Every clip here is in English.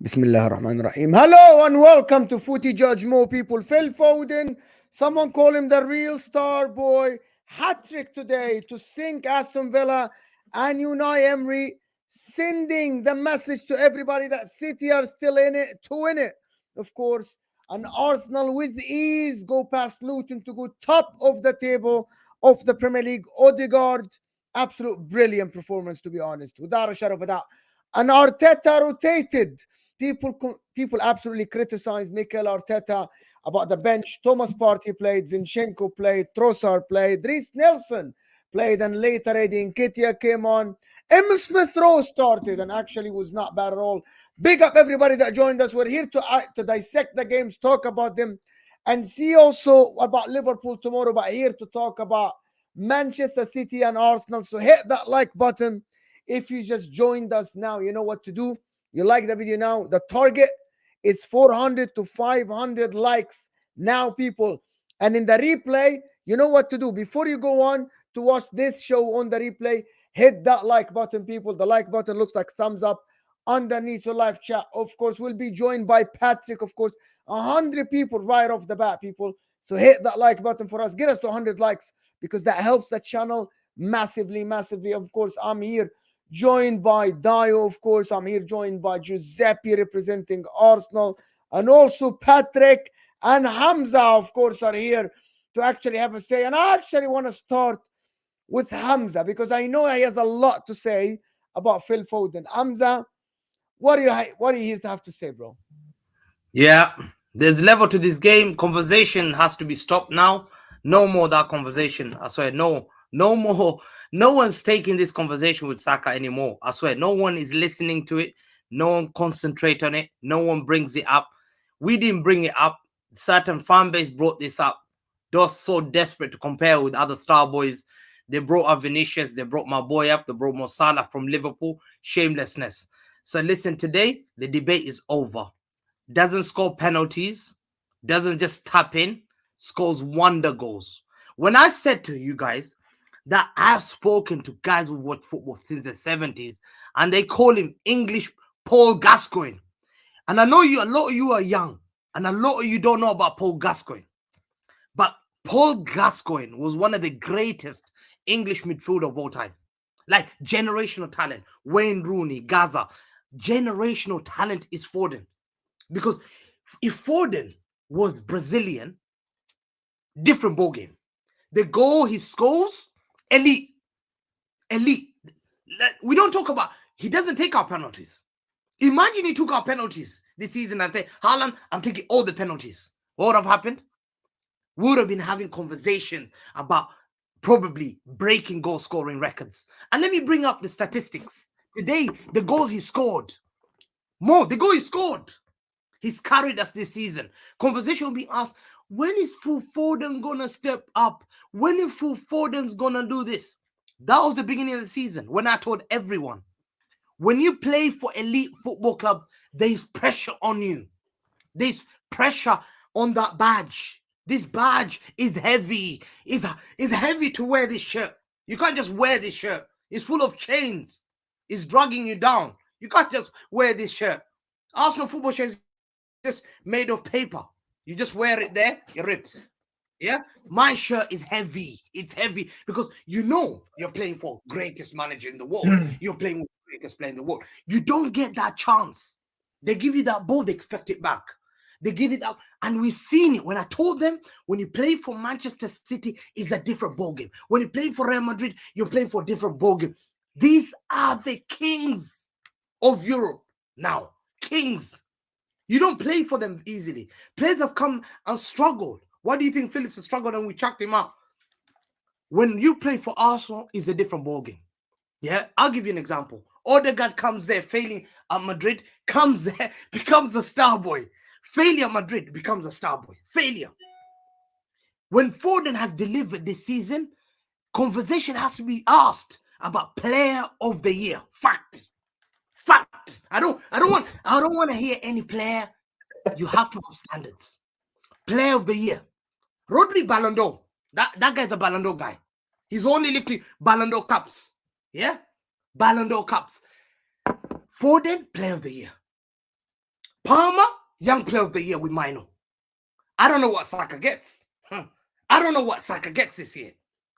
Bismillah ar-Rahman ar-Rahim. Hello and welcome to Footy Judge Mo people. Phil Foden, someone call him the real star boy. Hat trick today to sink Aston Villa and Unai Emery, sending the message to everybody that City are still in it to win it. Of course, and Arsenal with ease go past Luton to go top of the table of the Premier League. Odegaard, absolute brilliant performance to be honest, without a shadow of a doubt. And Arteta rotated. People absolutely criticize Mikel Arteta about the bench. Thomas Partey played, Zinchenko played, Trossard played, Reece Nelson played, and later Eddie Nketiah came on. Emil Smith-Rowe started and actually was not bad at all. Big up everybody that joined us. We're here to dissect the games, talk about them, and see also about Liverpool tomorrow, but here to talk about Manchester City and Arsenal. So hit that like button. If you just joined us now, you know what to do. You like the video now. The target is 400 to 500 likes now, people. And in the replay, you know what to do. Before you go on to watch this show on the replay, hit that like button, people. The like button looks like thumbs up underneath your live chat. Of course, we'll be joined by Patrick. Of course, 100 people right off the bat, people. So hit that like button for us. Get us to 100 likes because that helps the channel massively, massively. Of course, I'm here joined by Dayo, of course. I'm here joined by Giuseppe representing Arsenal, and also Patrick and Hamza, of course, are here to actually have a say. And I actually want to start with Hamza because I know he has a lot to say about Phil Foden. Hamza, what do you here to have to say, bro? Yeah, there's level to this game. Conversation has to be stopped now. No more that conversation. I swear, no more. No one's taking this conversation with Saka anymore. I swear, no one is listening to it. No one concentrate on it. No one brings it up. We didn't bring it up. Certain fan base brought this up. They're so desperate to compare with other star boys. They brought up Vinicius. They brought my boy up. They brought Mo Salah from Liverpool. Shamelessness. So listen, today the debate is over. Doesn't score penalties, doesn't just tap in, scores wonder goals. When I said to you guys that I've spoken to guys who've watched football since the 70s and they call him English Paul Gascoigne. And I know a lot of you are young and a lot of you don't know about Paul Gascoigne. But Paul Gascoigne was one of the greatest English midfielder of all time. Like generational talent. Wayne Rooney, Gaza. Generational talent is Foden. Because if Foden was Brazilian, different ballgame. The goal he scores, elite. We don't talk about, he doesn't take our penalties. Imagine he took our penalties this season and say, Haaland, I'm taking all the penalties. What would have happened? We would have been having conversations about probably breaking goal scoring records. And let me bring up the statistics. Today, the goals he scored. The goal he scored. He's carried us this season. Conversation will be asked, when is Phil Foden going to step up? When is Phil Foden's going to do this? That was the beginning of the season when I told everyone, when you play for elite football club, there's pressure on you. There's pressure on that badge. This badge is heavy. It's heavy to wear this shirt. You can't just wear this shirt. It's full of chains. It's dragging you down. You can't just wear this shirt. Arsenal football shirts just made of paper. You just wear it there, it rips. Yeah, my shirt is heavy. It's heavy because you know you're playing for greatest manager in the world. You're playing with the greatest player in the world. You don't get that chance. They give you that ball, they expect it back. They give it up, and we've seen it. When I told them, when you play for Manchester City, it's a different ballgame. When you play for Real Madrid, you're playing for a different ballgame. These are the kings of Europe now. Kings. You don't play for them easily. Players have come and struggled. Why do you think Phillips has struggled and we chucked him out? When you play for Arsenal, it's a different ballgame. Yeah, I'll give you an example. Odegaard comes there, failing at Madrid, comes there, becomes a star boy. Failure at Madrid becomes a star boy. Failure. When Foden has delivered this season, conversation has to be asked about player of the year. Fact. I don't want to hear any player. You have to have standards. Player of the year. Rodri Ballon d'Or. That guy's a Ballon d'Or guy. He's only lifting Ballon d'Or cups. Yeah? Ballon d'Or cups. Foden, player of the year. Palmer, young player of the year with Mino. I don't know what Saka gets. I don't know what Saka gets this year.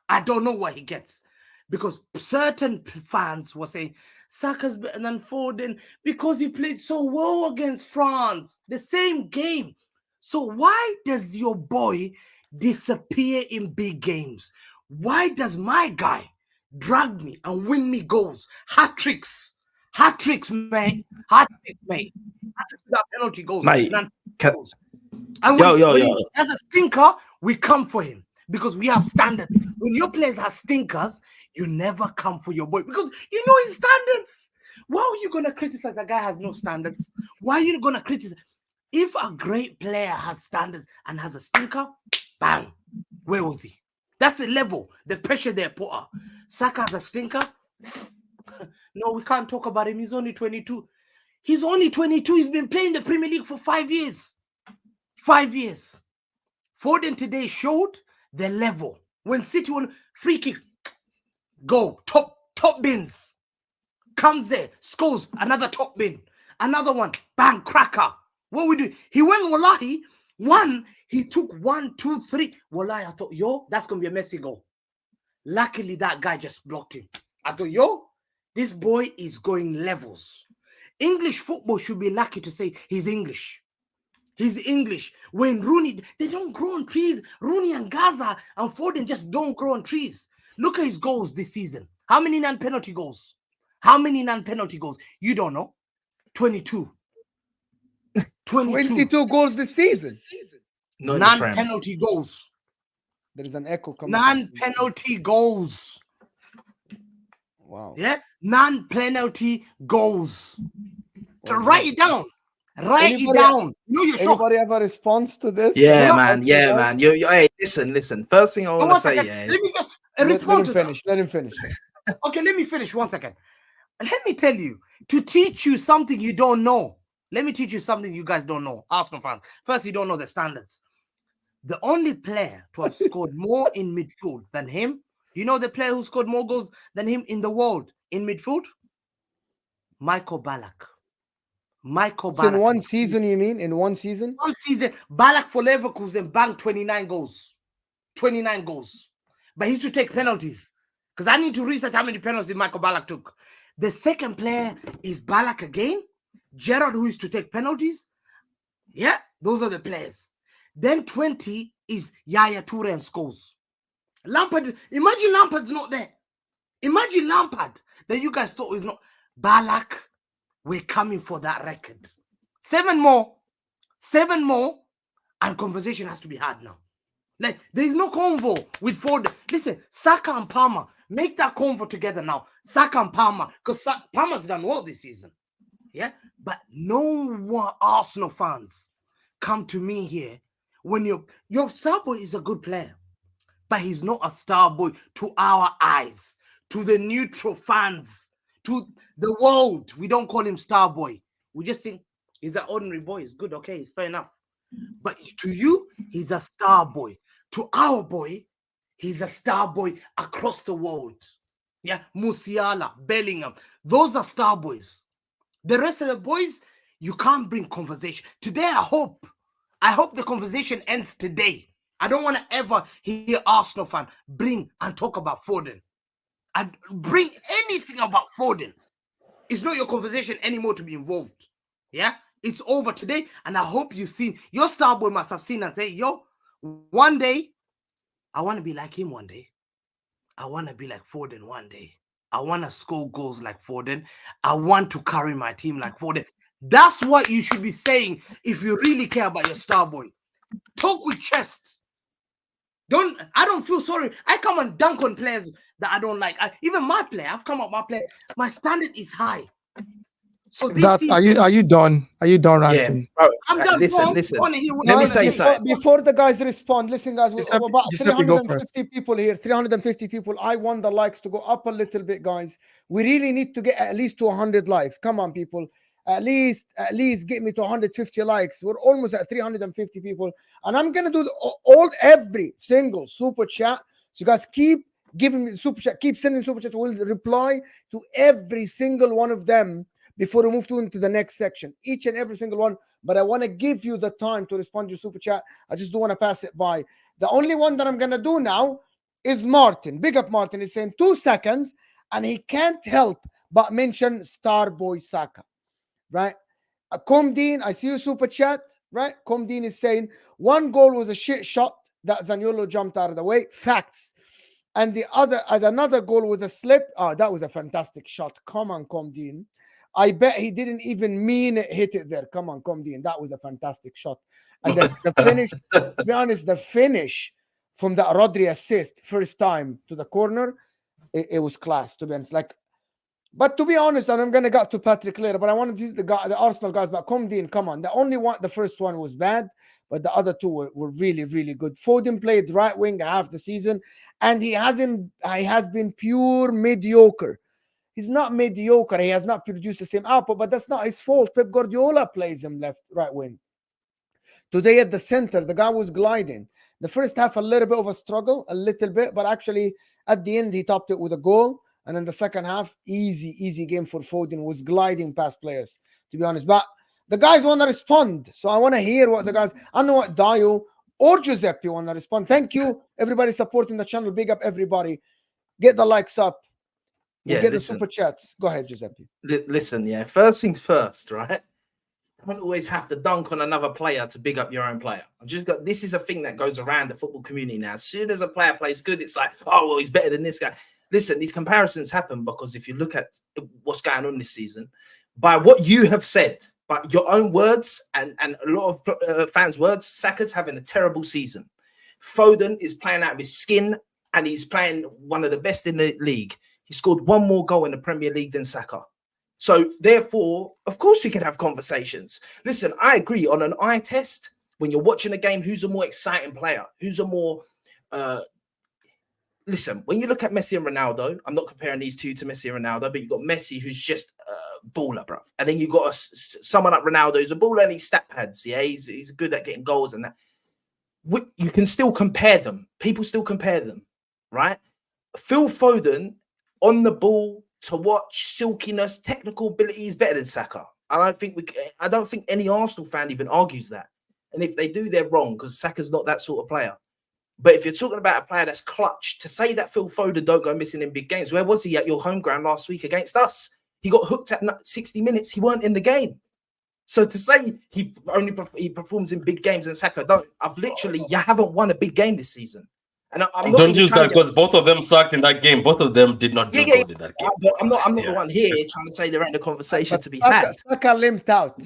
I don't know what he gets. Because certain fans were saying Saka's better than Foden because he played so well against France. The same game. So why does your boy disappear in big games? Why does my guy drag me and win me goals? Hat tricks. Hat tricks, mate. Hat tricks, mate. Hat tricks without penalty goals. Mate, Goals. And when yo. he has a stinker, we come for him because we have standards. When your players have stinkers, you never come for your boy because you know his standards. Why are you gonna criticize a guy has no standards? Why are you gonna criticize? If a great player has standards and has a stinker, bang, where was he? That's the level, the pressure they put up. Saka has a stinker. No, we can't talk about him. He's only 22. He's only 22. He's been playing the Premier League for 5 years. 5 years. Foden today showed the level. When City will free kick, go top bins. Comes there, scores another top bin, another one, bang, cracker. What we do? He went wallahi. He took 1, 2, 3. Wallahi, I thought, yo, that's gonna be a messy goal. Luckily, that guy just blocked him. I thought, yo, this boy is going levels. English football should be lucky to say he's English. He's English. When Rooney, they don't grow on trees. Rooney and Gaza and Foden just don't grow on trees. Look at his goals this season. How many non-penalty goals? How many non-penalty goals? You don't know. 22. 22 goals this season. Non-penalty goals. There is an echo coming. Non-penalty goals. Wow. Yeah? Non-penalty goals. So write it down. Write it down. You know you're shocked. Anybody have a response to this? Yeah, man. Yeah, man. Hey, listen. First thing I want to say, Let me just respond to that. Let him finish. Okay, let me finish 1 second. Let me tell you, to teach you something you don't know. Let me teach you something you guys don't know. Arsenal fans. First, you don't know the standards. The only player to have scored more in midfield than him, you know the player who scored more goals than him in the world in midfield? Michael Ballack. In one season, you mean? In one season? One season. Ballack for Leverkusen banked 29 goals. 29 goals. But he used to take penalties. Because I need to research how many penalties Michael Ballack took. The second player is Ballack again. Gerrard, who used to take penalties. Yeah, those are the players. Then 20 is Yaya Toure and Scholes. Lampard, imagine Lampard's not there. Imagine Lampard that you guys thought is not. Ballack, we're coming for that record. 7 more, and conversation has to be had now. Like, there is no convo with Foden. Listen, Saka and Palmer, make that convo together now. Saka and Palmer, because Palmer's done well this season. Yeah, but no one Arsenal fans come to me here when your star boy is a good player, but he's not a star boy to our eyes, to the neutral fans, to the world. We don't call him star boy. We just think he's an ordinary boy. He's good, okay, it's fair enough. But to you, he's a star boy. To our boy, he's a star boy across the world. Yeah, Musiala, Bellingham, those are star boys. The rest of the boys, you can't bring conversation. Today, I hope the conversation ends today. I don't want to ever hear Arsenal fan bring and talk about Foden. And bring anything about Foden. It's not your conversation anymore to be involved. Yeah? It's over today. And I hope you've seen, your star boy must have seen and say, yo, one day, I want to be like him one day. I want to be like Foden one day. I want to score goals like Foden. I want to carry my team like Foden. That's what you should be saying if you really care about your star boy. Talk with chest. I don't feel sorry. I come and dunk on players that I don't like. Even my player, I've come up my player. My standard is high. So this are you done? Are you done ranting? Yeah, bro, I'm done. listen. Let me say something. Before the guys respond, listen, guys, we have about Giuseppe, go 350 people here. 350 people. I want the likes to go up a little bit, guys. We really need to get at least to 100 likes. Come on, people. At least get me to 150 likes. We're almost at 350 people. And I'm going to do every single super chat. So you guys keep giving me super chat. Keep sending super chats. We'll reply to every single one of them. before we move into the next section. Each and every single one. But I want to give you the time to respond to your super chat. I just don't want to pass it by. The only one that I'm going to do now is Martin. Big up Martin. He's saying 2 seconds, and he can't help but mention Starboy Saka. Right? Comdine, I see you super chat. Right? Comdine is saying 1 goal was a shit shot that Zaniolo jumped out of the way. Facts. And the other, another goal was a slip. Oh, that was a fantastic shot. Come on, Comdine. I bet he didn't even mean it, hit it there. Come on, Comdine. That was a fantastic shot. And the finish, to be honest, the finish from the Rodri assist, first time to the corner, it was class, to be honest. But to be honest, and I'm going to get to Patrick later, but I want to see the Arsenal guys. But Comdine, come on. The first one was bad, but the other 2 were really, really good. Foden played right wing half the season, and he has been pure mediocre. He's not mediocre. He has not produced the same output, but that's not his fault. Pep Guardiola plays him right wing. Today at the center, the guy was gliding. The first half, a little bit of a struggle, a little bit, but actually at the end, he topped it with a goal. And in the second half, easy game for Foden, was gliding past players, to be honest. But the guys want to respond. So I want to hear what the guys, I know what Dayo or Giuseppe want to respond. Thank you, everybody supporting the channel. Big up everybody. Get the likes up. Yeah, get the super chats. Go ahead, Giuseppe. Listen, yeah. First things first, right? You don't always have to dunk on another player to big up your own player. This is a thing that goes around the football community now. As soon as a player plays good, it's like, oh, well, he's better than this guy. Listen, these comparisons happen because if you look at what's going on this season, by what you have said, by your own words and a lot of fans' words, Saka's having a terrible season. Foden is playing out of his skin, and he's playing one of the best in the league. He scored 1 more goal in the Premier League than Saka. So, therefore, of course, we can have conversations. Listen, I agree on an eye test. When you're watching a game, who's a more exciting player? Who's a more... Listen, when you look at Messi and Ronaldo, I'm not comparing these 2 to Messi and Ronaldo, but you've got Messi, who's just a baller, bro. And then you've got someone like Ronaldo, who's a baller and he's stat pads. Yeah, he's good at getting goals and that. You can still compare them. People still compare them, right? Phil Foden, on the ball, to watch, silkiness, technical ability is better than Saka. I don't think any Arsenal fan even argues that. And if they do, they're wrong, because Saka's not that sort of player. But if you're talking about a player that's clutch, to say that Phil Foden don't go missing in big games, where was he at your home ground last week against us? He got hooked at 60 minutes. He weren't in the game. So to say he performs in big games and Saka don't, you haven't won a big game this season. And I'm not don't use that because both of them sucked in that game. Both of them did not do good in that game. But I'm not the one here trying to say there ain't a conversation to be had. Saka limped out.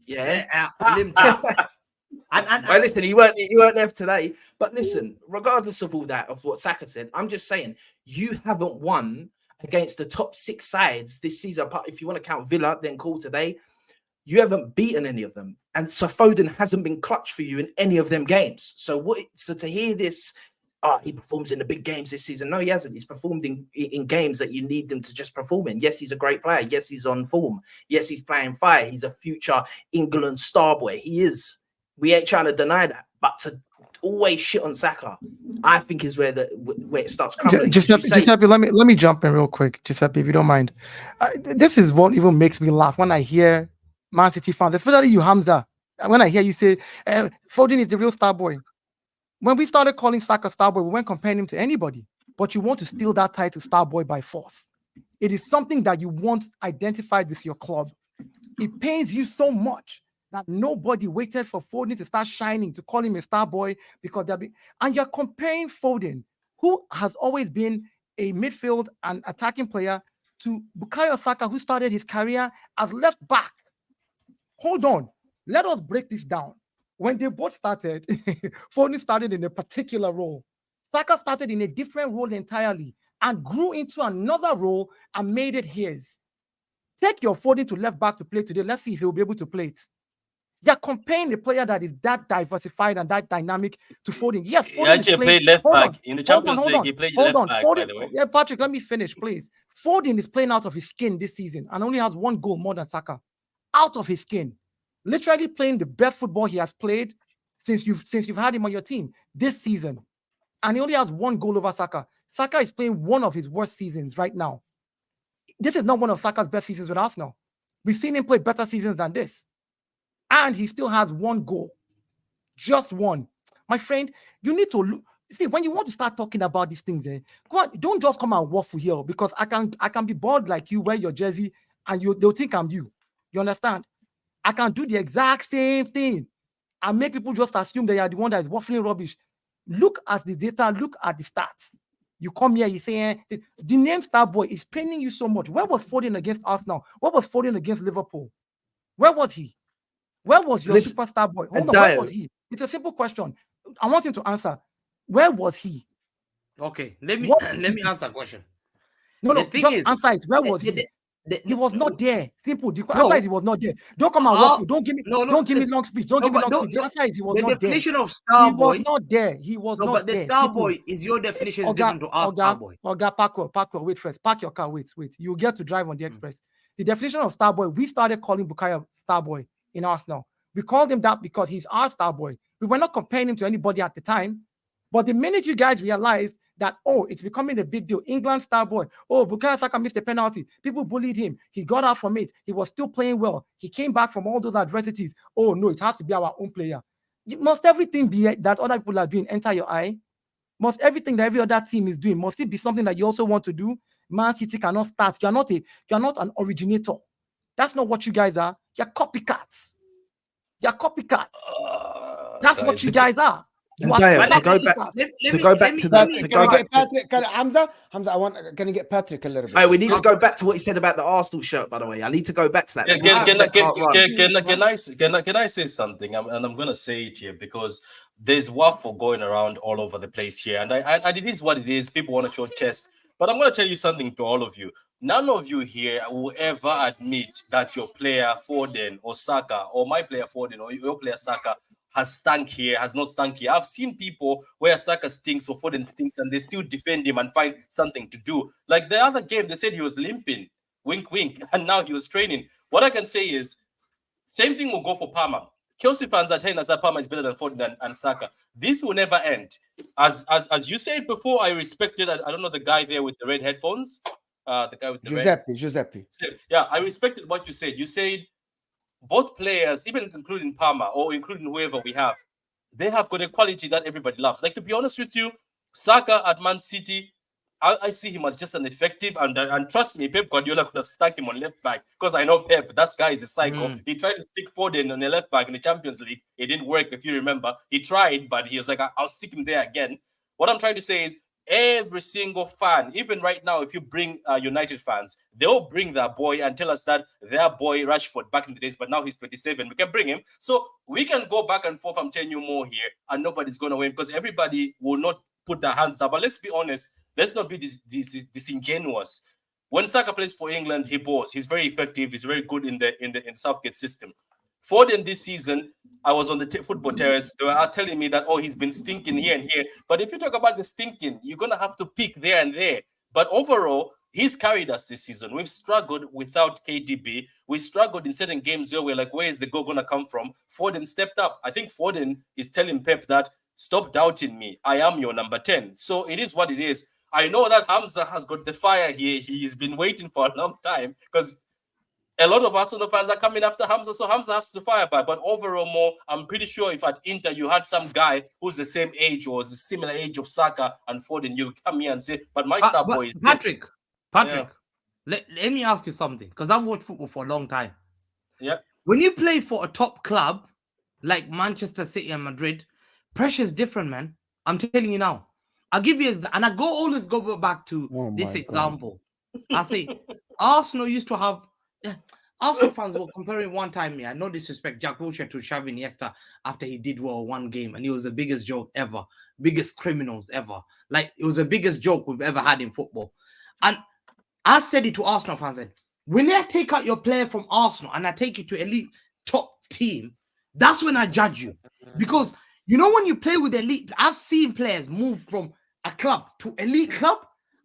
Yeah, limped out. Well, listen, he weren't there today. But listen, regardless of all that, of what Saka said, I'm just saying you haven't won against the top 6 sides this season. If you want to count Villa, then cool today. You haven't beaten any of them, and so Foden hasn't been clutch for you in any of them games. So to hear this, he performs in the big games this season. No, he hasn't. He's performed in games that you need them to just perform in. Yes, he's a great player. Yes, he's on form. Yes, he's playing fire. He's a future England star boy. He is. We ain't trying to deny that. But to always shit on Saka, I think is where it starts crumbling. Giuseppe, let me jump in real quick, Giuseppe, if you don't mind. This is what even makes me laugh when I hear Man City fans, especially you, Hamza. When I hear you say Foden is the real star boy. When we started calling Saka star boy, we weren't comparing him to anybody. But you want to steal that title star boy by force. It is something that you want identified with your club. It pains you so much that nobody waited for Foden to start shining to call him a star boy because and you're comparing Foden, who has always been a midfield and attacking player, to Bukayo Saka, who started his career as left back. Hold on. Let us break this down. When they both started, Foden started in a particular role. Saka started in a different role entirely and grew into another role and made it his. Take your Foden to left back to play today. Let's see if he'll be able to play it. You're comparing a player that is that diversified and that dynamic to Foden. Yes, Foden he actually played left back in the Champions League. He played left back, Foden, by the way. Yeah, Patrick, let me finish, please. Foden is playing out of his skin this season and only has 1 goal more than Saka. Out of his skin. Literally playing the best football he has played since you've had him on your team this season. And he only has 1 goal over Saka. Saka is playing one of his worst seasons right now. This is not one of Saka's best seasons with Arsenal. We've seen him play better seasons than this. And he still has one goal. Just one. My friend, you need to look. See, when you want to start talking about these things, go on, don't just come and waffle here, because I can be bored like you, wear your jersey, and they'll think I'm you. You understand? I can do the exact same thing and make people just assume they are the one that is waffling rubbish. Look at the data, look at the stats. You come here, you say the name Starboy is paining you so much. Where was Foden against Arsenal? Where was Foden against Liverpool? Where was he? Where was your superstar boy? Hold on, where was he? It's a simple question. I want him to answer. Where was he? Okay, let me answer a question. No, just answer it. Where was he? He was not there. Simple. The answer is he was not there. Don't come and waffle. Don't give me long speech. Don't give me long speech. The answer is he was not there. The definition of star boy. He was not there. He was not there. But the star boy is your definition is different to our star boy. Park wait first. Park your car. Wait. You get to drive on the express. The definition of star boy, we started calling Bukayo star boy in Arsenal. We called him that because he's our star boy. We were not comparing him to anybody at the time. But the minute you guys realized that, it's becoming a big deal. England star boy. Bukayo Saka missed a penalty. People bullied him. He got out from it. He was still playing well. He came back from all those adversities. Oh, no, it has to be our own player. Must everything be that other people are doing enter your eye? Must everything that every other team is doing, must it be something that you also want to do? Man City cannot start. You're not an originator. That's not what you guys are. You're copycats. That's guys, what you guys are. To go back to that. Hamza, can you get Patrick a little bit? Hey, we need to go back to what he said about the Arsenal shirt, by the way. I need to go back to that. Can I say something? And I'm gonna say it here because there's waffle going around all over the place here, and it is what it is. People want to show chest, but I'm gonna tell you something to all of you. None of you here will ever admit that your player Foden or Saka or my player Foden or your player Saka has stunk here, has not stunk here. I've seen people where Saka stinks or Foden stinks and they still defend him and find something to do. Like the other game, they said he was limping, wink, wink, and now he was training. What I can say is, same thing will go for Palmer. Chelsea fans are telling us that Palmer is better than Foden and Saka. This will never end. As you said before, I respected, I don't know the guy there with the red headphones. The guy with the Giuseppe. Yeah, I respected what you said. You said both players, even including Palmer or including whoever we have, they have got a quality that everybody loves. Like, to be honest with you, Saka at Man City, I see him as just an effective, and trust me, Pep Guardiola could have stuck him on left back because I know Pep, that guy is a psycho. He tried to stick Foden on the left back in the Champions League. It didn't work, if you remember. He tried, but he was like, I'll stick him there again. What I'm trying to say is, every single fan, even right now, if you bring United fans, they'll bring their boy and tell us that their boy Rashford back in the days, but now he's 27. We can bring him. So we can go back and forth. I'm telling you more here, and nobody's going to win because everybody will not put their hands up. But let's be honest. Let's not be disingenuous. When Saka plays for England, he balls. He's very effective. He's very good in Southgate system. Foden this season, I was on the football terrace. They were telling me that, he's been stinking here and here. But if you talk about the stinking, you're going to have to pick there and there. But overall, he's carried us this season. We've struggled without KDB. We struggled in certain games where we're like, where is the goal going to come from? Foden stepped up. I think Foden is telling Pep that, stop doubting me. I am your number 10. So it is what it is. I know that Hamza has got the fire here. He's been waiting for a long time because a lot of Arsenal fans are coming after Hamza, so Hamza has to fire back. But overall, more, I'm pretty sure if at Inter you had some guy who's the same age or the similar age of Saka and Foden, you come here and say, but my star boy is Patrick. Yeah. Let me ask you something, because I've watched football for a long time. Yeah. When you play for a top club like Manchester City and Madrid, pressure is different, man. I'm telling you now. I'll give you, and I always go back to this example. I say, Arsenal used to have. Arsenal fans were comparing one time, no disrespect, Jack Wilshere to Xavi Iniesta after he did well one game, and he was the biggest joke ever, biggest criminals ever. Like, it was the biggest joke we've ever had in football. And I said it to Arsenal fans, when I take out your player from Arsenal and I take you to elite top team, that's when I judge you. Because, when you play with elite, I've seen players move from a club to elite club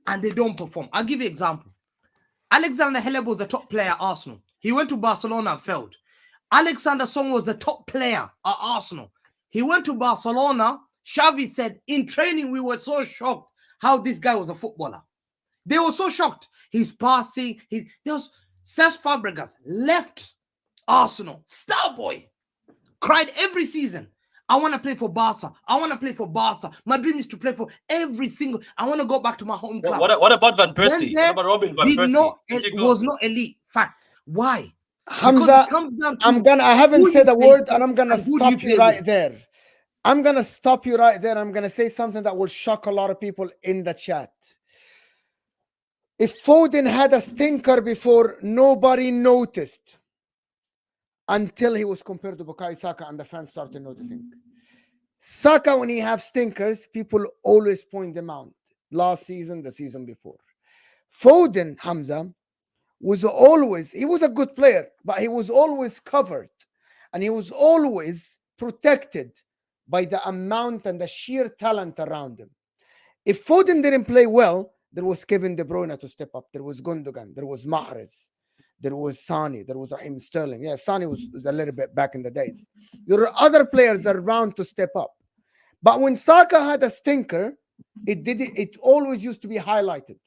and they don't perform. I'll give you an example. Alexander Heleb was the top player at Arsenal. He went to Barcelona and failed. Alexander Song was the top player at Arsenal. He went to Barcelona. Xavi said, in training, we were so shocked how this guy was a footballer. They were so shocked. He's passing. Cesc Fabregas left Arsenal, star boy, cried every season. I want to play for Barca. I want to play for Barca. My dream is to play for every single. I want to go back to my home club. What about Van Persie? Went there, What about Robin Van did Persie? not, Did he it go? was not elite. Fact. Why? Because Hamza, it comes down to I haven't who said you a play word, for and I'm gonna and who do stop you you play right with. there. I'm gonna stop you right there. I'm gonna say something that will shock a lot of people in the chat. If Foden had a stinker before, nobody noticed until he was compared to Bukayo Saka, and the fans started noticing. Saka, when he have stinkers, people always point them out. Last season, the season before. Foden, Hamza, he was a good player, but he was always covered, and he was always protected by the amount and the sheer talent around him. If Foden didn't play well, there was Kevin De Bruyne to step up. There was Gundogan. There was Mahrez. There was Sani. There was Raheem Sterling. Yeah, Sani was a little bit back in the days. There are other players around to step up. But when Saka had a stinker, it always used to be highlighted.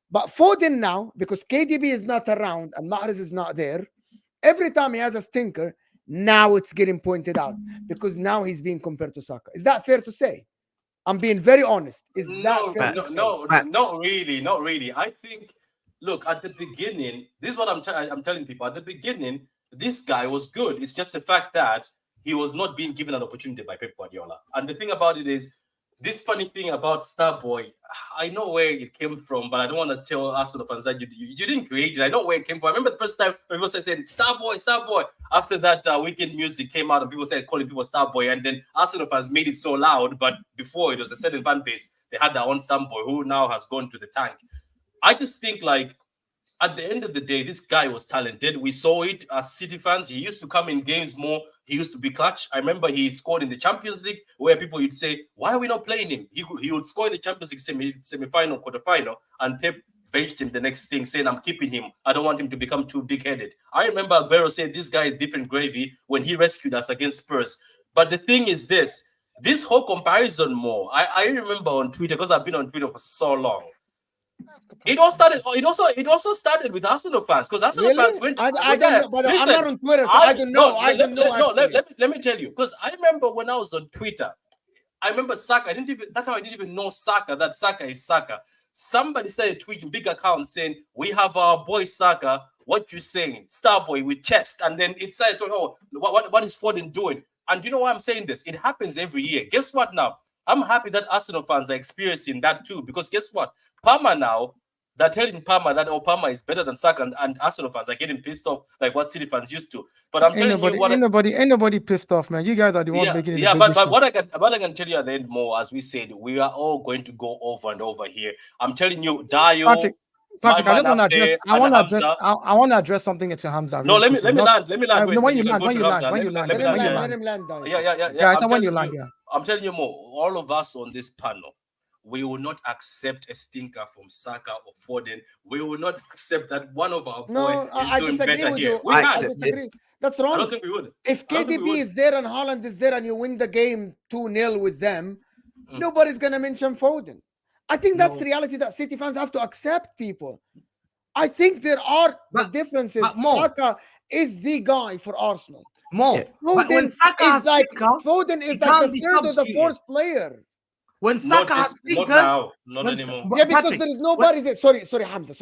But Foden now, because KDB is not around and Mahrez is not there, every time he has a stinker, now it's getting pointed out because now he's being compared to Saka. Is that fair to say? I'm being very honest. Is that fair to say? Not really, not really. I think, look, at the beginning, this is what I'm telling people. At the beginning, this guy was good. It's just the fact that he was not being given an opportunity by Pep Guardiola. And the thing about it is, this funny thing about Starboy, I know where it came from, but I don't want to tell Arsenal fans that you didn't create it. I know where it came from. I remember the first time people said Starboy, Starboy. After that weekend music came out and people started calling people Starboy, and then Arsenal fans made it so loud. But before, it was a certain fan base. They had their own Starboy who now has gone to the tank. I just think, like, at the end of the day, this guy was talented. We saw it as City fans. He used to come in games more. He used to be clutch. I remember he scored in the Champions League where people would say, why are we not playing him? He would score in the Champions League semi-final, quarter-final, and Pep benched him the next thing, saying, I'm keeping him. I don't want him to become too big-headed. I remember Aguero said, this guy is different gravy when he rescued us against Spurs. But the thing is this whole comparison more, I remember on Twitter, because I've been on Twitter for so long, it also started with Arsenal fans, because Arsenal fans went. I don't know, but listen, I'm not on Twitter, so I don't know. Let me tell you, because I remember when I was on Twitter, I remember Saka. That time I didn't even know Saka. That Saka is Saka. Somebody started tweeting big accounts saying, "We have our boy Saka. What you saying, Starboy with chest?" And then it started, "Oh, what is Foden doing?" And you know why I'm saying this? It happens every year. Guess what now? I'm happy that Arsenal fans are experiencing that too, because guess what? Palmer now. They're telling Palmer that Palmer is better than Saka, and Arsenal fans are getting pissed off like what City fans used to. But I'm telling you, ain't nobody pissed off, man. You guys are the ones making it. Yeah, but what I can tell you at the end more, as we said, we are all going to go over and over here. I'm telling you, Dayo. Patrick, I just want to address. I want to address something to Hamza. No, let me land. No, when you land. Let him land. Yeah. Guys, when you land here. I'm telling you more. All of us on this panel, we will not accept a stinker from Saka or Foden. We will not accept that one of our boys is doing better here. I disagree. That's wrong. I don't think we would. If KDB is there and Haaland is there and you win the game 2-0 with them, nobody's going to mention Foden. I think that's the reality that City fans have to accept, people. I think there are the differences. Saka is the guy for Arsenal. Foden is like the third or the fourth player. When Saka has stinkers, not anymore. Yeah, because there is nobody there. Sorry, Hamza.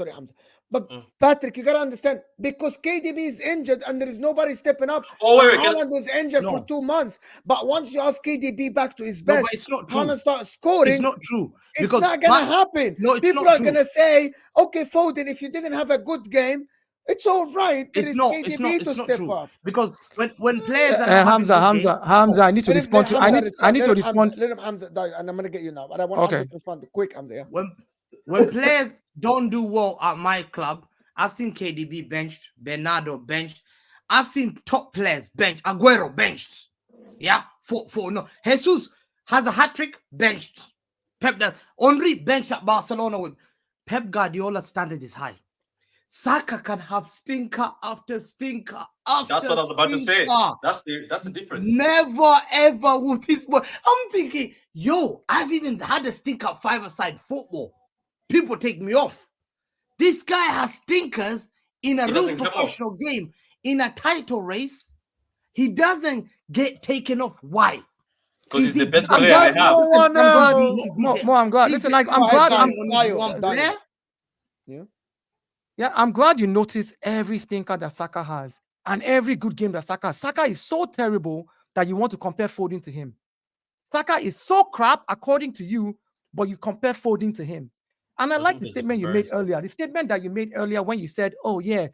But Patrick, you gotta understand, because KDB is injured and there is nobody stepping up. Haaland was injured for 2 months. But once you have KDB back to his best, Haaland starts scoring. It's not true. It's not gonna happen. People are gonna say, okay, Foden, if you didn't have a good game, it's all right. It's not KDB to step up. Because when players are Hamza, I need to respond to. I need to respond. Let him Hamza die, and I'm gonna get you now. But I want to respond quick, Hamza. Yeah. When players don't do well at my club, I've seen KDB benched, Bernardo benched. I've seen top players benched, Aguero benched. Yeah, for no. Jesus has a hat trick, benched. Pep does. Henry benched at Barcelona with Pep Guardiola's standard is high. Saka can have stinker after stinker after That's what I was about to say. That's the difference. Never ever with this boy. I'm thinking, I've even had a stinker at five-a-side football. People take me off. This guy has stinkers in a He real doesn't come off. professional game, in a title race, he doesn't get taken off. Why? Because Is he's the he best because- player they have. Listen, Oh, I'm glad. no. I'm glad. Is Listen, it- I'm Go glad. ahead, I'm, Dayo, one Dayo. player. yeah, I'm glad you noticed every stinker that Saka has and every good game that Saka has. Saka is so terrible that you want to compare Foden to him. Saka is so crap according to you, but you compare Foden to him. And I like the Foden is statement you made embarrassing. earlier. The statement that you made earlier when you said, "Oh yeah,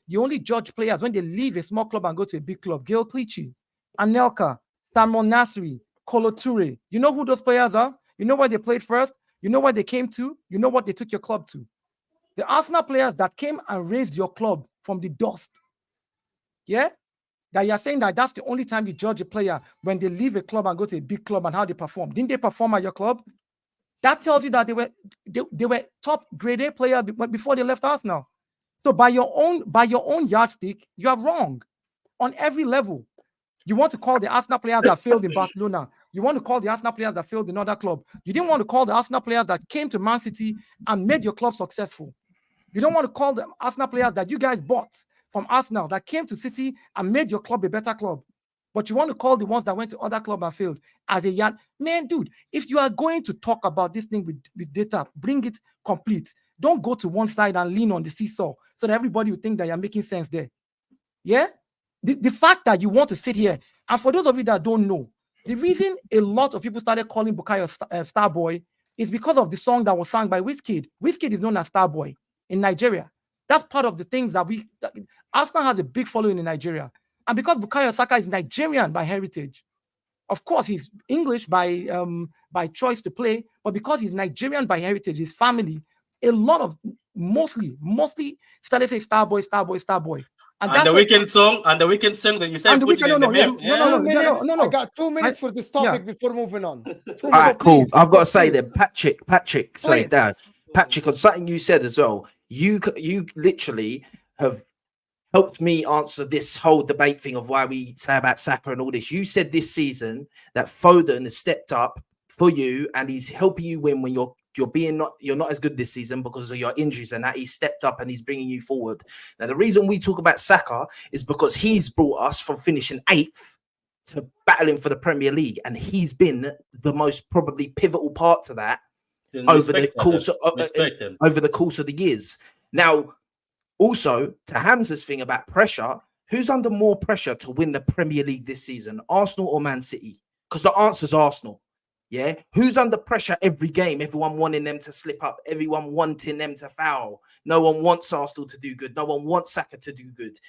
you only judge players when they leave a small club and go to a big club." Gail Clichy, Anelka, Samuel Nasri, Kolo Toure. You know who those players are? You know where they played first. You know where they came to. You know what they took your club to. The Arsenal players that came and raised your club from the dust. Yeah? That you're saying that that's the only time you judge a player when they leave a club and go to a big club and how they perform. Didn't they perform at your club? That tells you that they were top grade A players before they left Arsenal. So by your own yardstick, you are wrong on every level. You want to call the Arsenal players that failed in Barcelona. You want to call the Arsenal players that failed in other club. You didn't want to call the Arsenal players that came to Man City and made your club successful. You don't want to call the Arsenal players that you guys bought from Arsenal that came to City and made your club a better club. But you want to call the ones that went to other clubs and failed as a yard. Man, dude, if you are going to talk about this thing with data, bring it complete. Don't go to one side and lean on the seesaw so that everybody will think that you're making sense there. Yeah? The fact that you want to sit here, and for those of you that don't know, the reason a lot of people started calling Bukayo Starboy is because of the song that was sung by Wizkid. Wizkid is known as Starboy in Nigeria. That's part of the things that Arsenal has a big following in Nigeria. And because Bukayo Saka is Nigerian by heritage, of course he's English by choice to play, but because he's Nigerian by heritage, his family, a lot of mostly started saying Starboy, Starboy, Starboy. And the weekend song that you said put it in the meme. I got 2 minutes for this topic before moving on. All right, cool. I've got to say please. then, Patrick, say it down. Patrick, on something you said as well, you literally have helped me answer this whole debate thing of why we say about Saka and all this. You said this season that Foden has stepped up for you and he's helping you win when you're not as good this season because of your injuries and that. He stepped up and he's bringing you forward. Now the reason we talk about Saka is because he's brought us from finishing 8th to battling for the Premier League, and he's been the most probably pivotal part to that over the course of the years. Now, also to Hamza's thing about pressure, who's under more pressure to win the Premier League this season, Arsenal or Man City? Because the answer's Arsenal. Yeah, who's under pressure every game? Everyone wanting them to slip up, everyone wanting them to foul. No one wants Arsenal to do good. No one wants Saka to do good.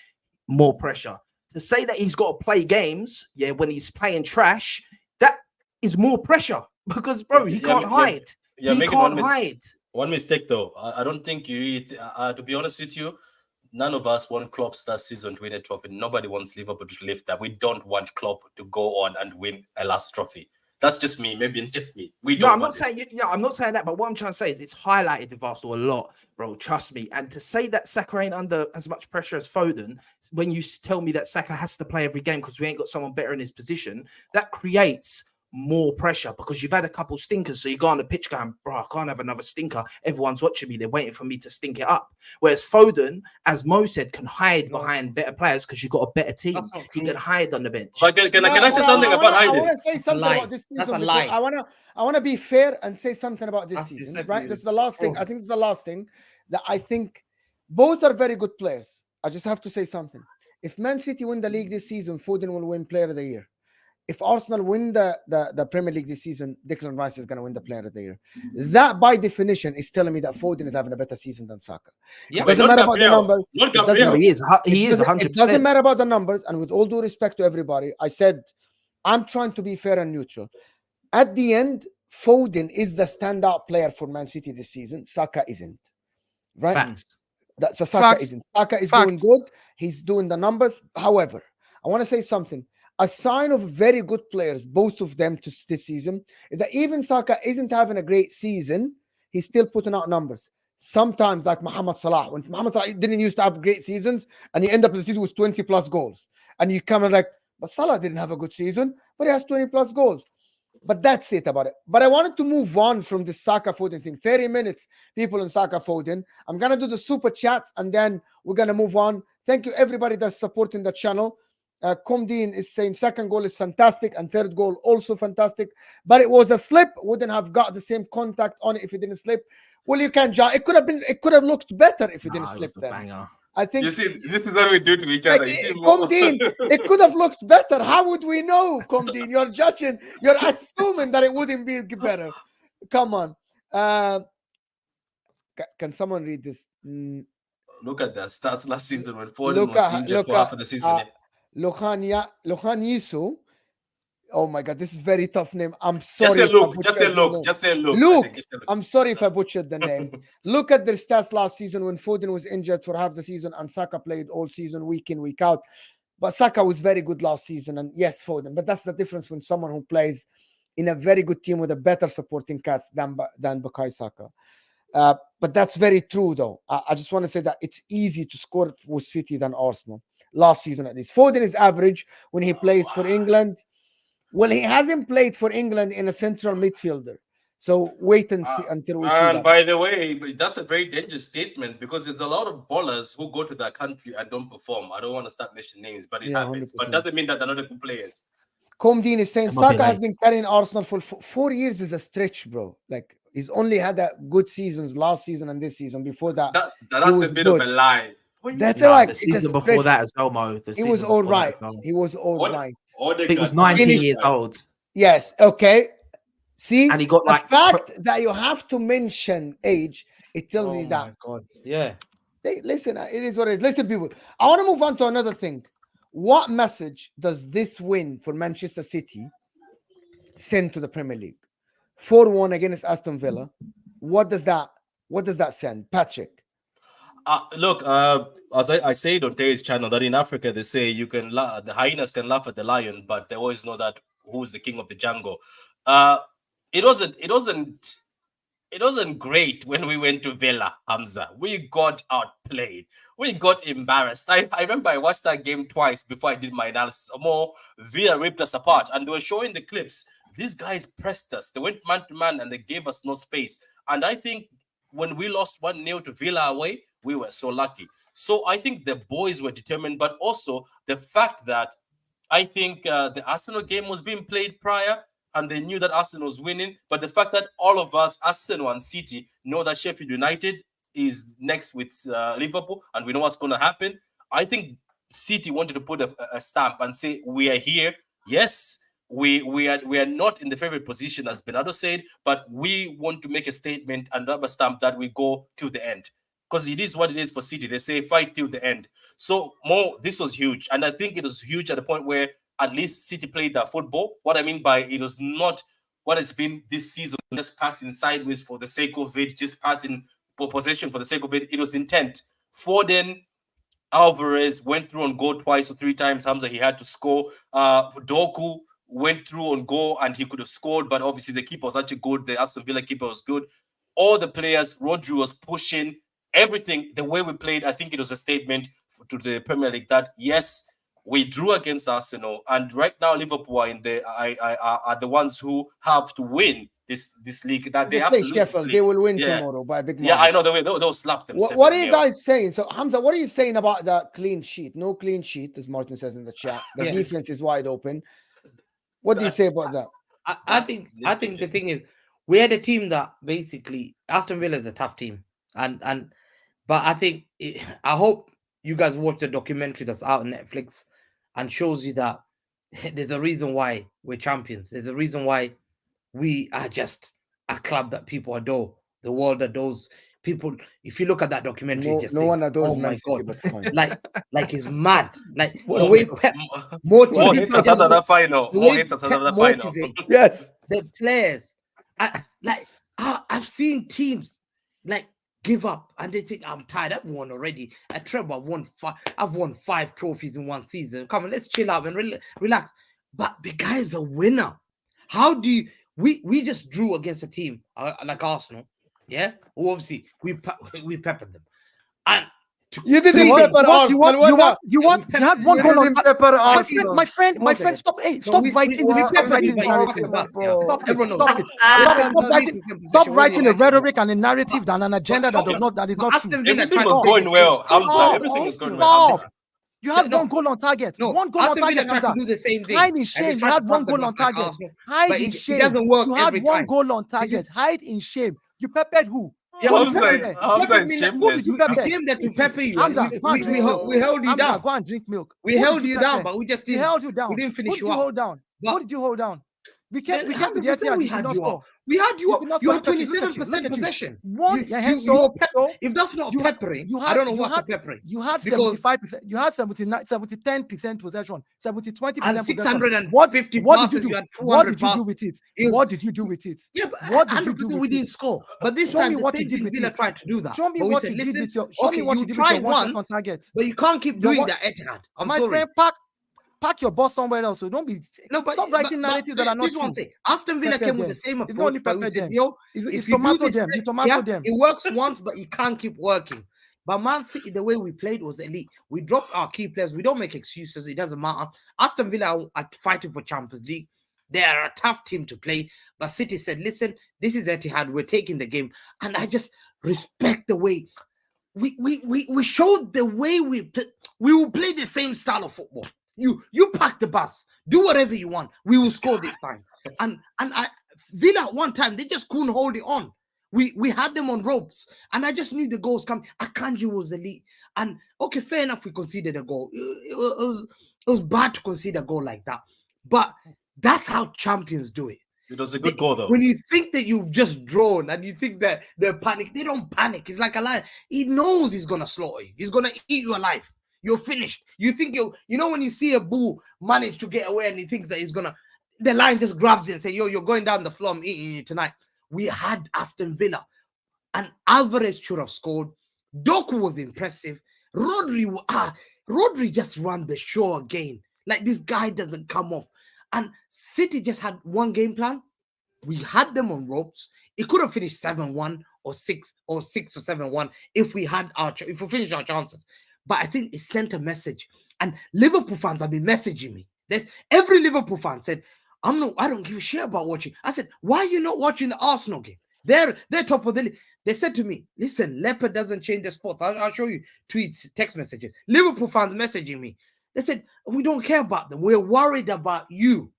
More pressure. To say that he's got to play games, yeah, when he's playing trash, that is more pressure because, bro, he can't hide. He can't hide. One mistake though. I don't think you. To be honest with you, none of us want Klopp last season to win a trophy. Nobody wants Liverpool to lift that. We don't want Klopp to go on and win a last trophy. That's just me. Maybe just me. We don't. I'm not saying that. But what I'm trying to say is it's highlighted with Arsenal a lot, bro. Trust me. And to say that Saka ain't under as much pressure as Foden, when you tell me that Saka has to play every game because we ain't got someone better in his position, that creates more pressure because you've had a couple stinkers. So you go on the pitch going, bro, I can't have another stinker. Everyone's watching me. They're waiting for me to stink it up. Whereas Foden, as Mo said, can hide behind better players because you've got a better team. He can hide on the bench. But can I say something about hiding? I want to say something about this season. That's a lie. I want to be fair and say something about this season. Right? This is the last thing. I think this is the last thing that I think both are very good players. I just have to say something. If Man City win the league this season, Foden will win Player of the Year. If Arsenal win the Premier League this season, Declan Rice is going to win the Player of the Year. That, by definition, is telling me that Foden is having a better season than Saka. Yeah, it doesn't matter about the numbers. He is 100%. It doesn't matter about the numbers. And with all due respect to everybody, I said I'm trying to be fair and neutral. At the end, Foden is the standout player for Man City this season. Saka isn't. Right? Facts. Saka isn't. Saka is doing good. He's doing the numbers. However, I want to say something. A sign of very good players, both of them this season, is that even Saka isn't having a great season, he's still putting out numbers. Sometimes, like Mohamed Salah, when Mohamed Salah didn't used to have great seasons, and he ended up the season with 20 plus goals. And you kind of like, but Salah didn't have a good season, but he has 20 plus goals. But that's it about it. But I wanted to move on from the Saka Foden thing. 30 minutes, people in Saka Foden. I'm gonna do the super chats and then we're gonna move on. Thank you everybody that's supporting the channel. Comdine is saying second goal is fantastic and third goal also fantastic, but it was a slip. Wouldn't have got the same contact on it if it didn't slip. Well, you can judge. It could have looked better if it didn't slip. Then Banger. I think You see, this is what we do to each other. You see, more. Comdine, it could have looked better. How would we know, Comdine? You're judging. You're assuming that it wouldn't be better. Come on. Can someone read this? Look at that stats last season when Foden was injured for half of the season. Lohan Yisu. Oh my God, this is very tough name. I'm sorry. Just say look. Just say look. Luke, I'm sorry if I butchered the name. Look at their stats last season when Foden was injured for half the season and Saka played all season, week in, week out. But Saka was very good last season, and yes, Foden. But that's the difference when someone who plays in a very good team with a better supporting cast than Bukayo Saka. But that's very true, though. I just want to say that it's easy to score with City than Arsenal last season at least. Foden is average when he plays for England. Well, he hasn't played for England in a central midfielder. So wait and see until we see that. And by the way, that's a very dangerous statement because there's a lot of ballers who go to that country and don't perform. I don't want to start mentioning names, but it happens. 100%. But doesn't mean that they're not good players. Comdine is saying Saka has been carrying Arsenal for 4 years is a stretch, bro. Like he's only had that good seasons last season and this season. Before that's a bit of a lie. That's right. The season before that as well, Mo. He was all right. He was all right. I think he was 19 years old. Yes. Okay. See, and he got the fact that you have to mention age, it tells me that. Oh my God. Yeah. Hey, listen, it is what it is. Listen, people. I want to move on to another thing. What message does this win for Manchester City send to the Premier League? 4-1 against Aston Villa. What does that send, Patrick? Look, as I said on Terry's channel, that in Africa they say the hyenas can laugh at the lion, but they always know that who's the king of the jungle. It wasn't great when we went to Villa, Hamza. We got outplayed. We got embarrassed. I remember I watched that game twice before I did my analysis. Villa ripped us apart, and they were showing the clips. These guys pressed us. They went man to man, and they gave us no space. And I think when we lost 1-0 to Villa away, we were so lucky. So I think the boys were determined, but also the fact that I think the Arsenal game was being played prior, and they knew that Arsenal was winning. But the fact that all of us, Arsenal and City, know that Sheffield United is next with Liverpool, and we know what's going to happen. I think City wanted to put a stamp and say, we are here. Yes, we are not in the favorite position, as Bernardo said, but we want to make a statement and rubber stamp that we go to the end. Because it is what it is for City. They say fight till the end. So, this was huge. And I think it was huge at the point where at least City played their football. What I mean by it was not what it's been this season, just passing sideways for the sake of it, just passing possession for the sake of it. It was intent. Foden, Alvarez went through on goal twice or 3 times. Hamza, he had to score. Doku went through on goal and he could have scored, but obviously the keeper was actually good. The Aston Villa keeper was good. All the players, Rodri was pushing. Everything, the way we played, I think it was a statement to the Premier League that, yes, we drew against Arsenal, and right now Liverpool are are the ones who have to win this league. That they have to lose Sheffield. They will win tomorrow by a big margin. Yeah, I know they'll slap them. What are you guys saying? So Hamza, what are you saying about the clean sheet? No clean sheet, as Martin says in the chat. The defense is wide open. What do you say about that? I think the thing is, we had a team that basically Aston Villa is a tough team, but I think I hope you guys watch the documentary that's out on Netflix and shows you that there's a reason why we're champions. There's a reason why we are just a club that people adore. The world adores people. If you look at that documentary, no one adores Man City, but fine. like it's mad. Like the way Pep motivates another final. Yes, the players. I've seen teams like give up and they think I'm tired. I've won already. At Treble, I've won 5 trophies in one season. Come on, let's chill out and relax. But the guy's a winner. How do you? We just drew against a team like Arsenal. Yeah, obviously we peppered them, and You didn't Three pepper days. Arsenal. You had one You goal on didn't target. pepper My Arsenal. friend, One second. stop. Hey, No, stop we writing this. Stop peppered writing you, this but you narrative. peppered us, yeah. Stop it. Everyone Stop knows. it. Aston Stop Villa writing. needs to Stop possession. writing a We're rhetoric and a narrative and an agenda that Stop that is it. not true. Aston Villa Everything tried was to play going the well, same Hamza. style. Everything was going well. Stop. You had No. one goal on target. No, One goal on Aston Villa target. tried to Hamza. do the same thing. Hide in And they shame. You tried had to one pass the goal on bus like target. Arsenal, Hide but in it shame. doesn't work You had every one time. goal on This target. is- Hide in shame. You peppered who? Yeah, Who we did you Hamza, pepper? Hamza is me like- Who did shameless. you we pepper? came there to pepper you. Hamza, and go and drink milk. we held you Hamza, down. go and drink milk. We Who did held you you pepper? down, but we just We didn't. held you down. We didn't Who finish did you you up. hold down? But- Who did you hold down? We came to the 100% Etihad. we You could had not you score. up. We had you You up. could not You score. had Look at you, look at you, 27% look at you. possession. One, You so, were if that's not you had- peppering, you I had- don't know you what's had- peppering. you had Because- 75%. You had 10% possession, 20% And possession. 650 What did passes, you do? you had What 200 did you do passes. with it? It was- What did you do with it? Yeah, but What did you do 100% with we it? didn't score. But this Show time, me the what you same did thing with Villa it. tried to do that. Show me But we what said, you did listen, with your. Show okay, me what you you did with your tried one shot on once, target. but you can't keep Your doing one- that, Etihad. I'm My sorry. friend, pack your boss somewhere else. So don't be. No, but Stop writing narratives that are not this one true. say Aston Villa Pepper came with them. the same It's not only approach, but we pepper said, them. yo, It's if you do tomato this, them. You yeah, tomato them. it works once, but it can't keep working. But Man City, the way we played was elite. We dropped our key players. We don't make excuses. It doesn't matter. Aston Villa are fighting for Champions League. They are a tough team to play. But City said, listen, this is Etihad. We're taking the game. And I just respect the way we showed the way we play. We will play the same style of football. You pack the bus, do whatever you want. We will score this time. And Villa one time they just couldn't hold it on. We had them on ropes, and I just knew the goals coming. Akanji was the lead, and okay, fair enough. We conceded a goal. It was bad to concede a goal like that, but that's how champions do it. It was a good goal, though. When you think that you've just drawn and you think that they're panic, they don't panic. It's like a lion. He knows he's gonna slaughter you. He's gonna eat you alive. You're finished. You think you know when you see a bull manage to get away and he thinks that he's gonna, the lion just grabs you and say, yo, you're going down the floor. I'm eating you tonight. We had Aston Villa, and Alvarez should have scored. Doku was impressive. Rodri just ran the show again. Like, this guy doesn't come off. And City just had one game plan. We had them on ropes. It could have finished 7-1 or 6 or 7-1 if we finished our chances. But I think it sent a message. And Liverpool fans have been messaging me. Every Liverpool fan said, I don't give a shit about watching. I said, why are you not watching the Arsenal game? They're top of the league. They said to me, listen, leopard doesn't change the sports. I'll show you tweets, text messages. Liverpool fans messaging me. They said, we don't care about them. We're worried about you.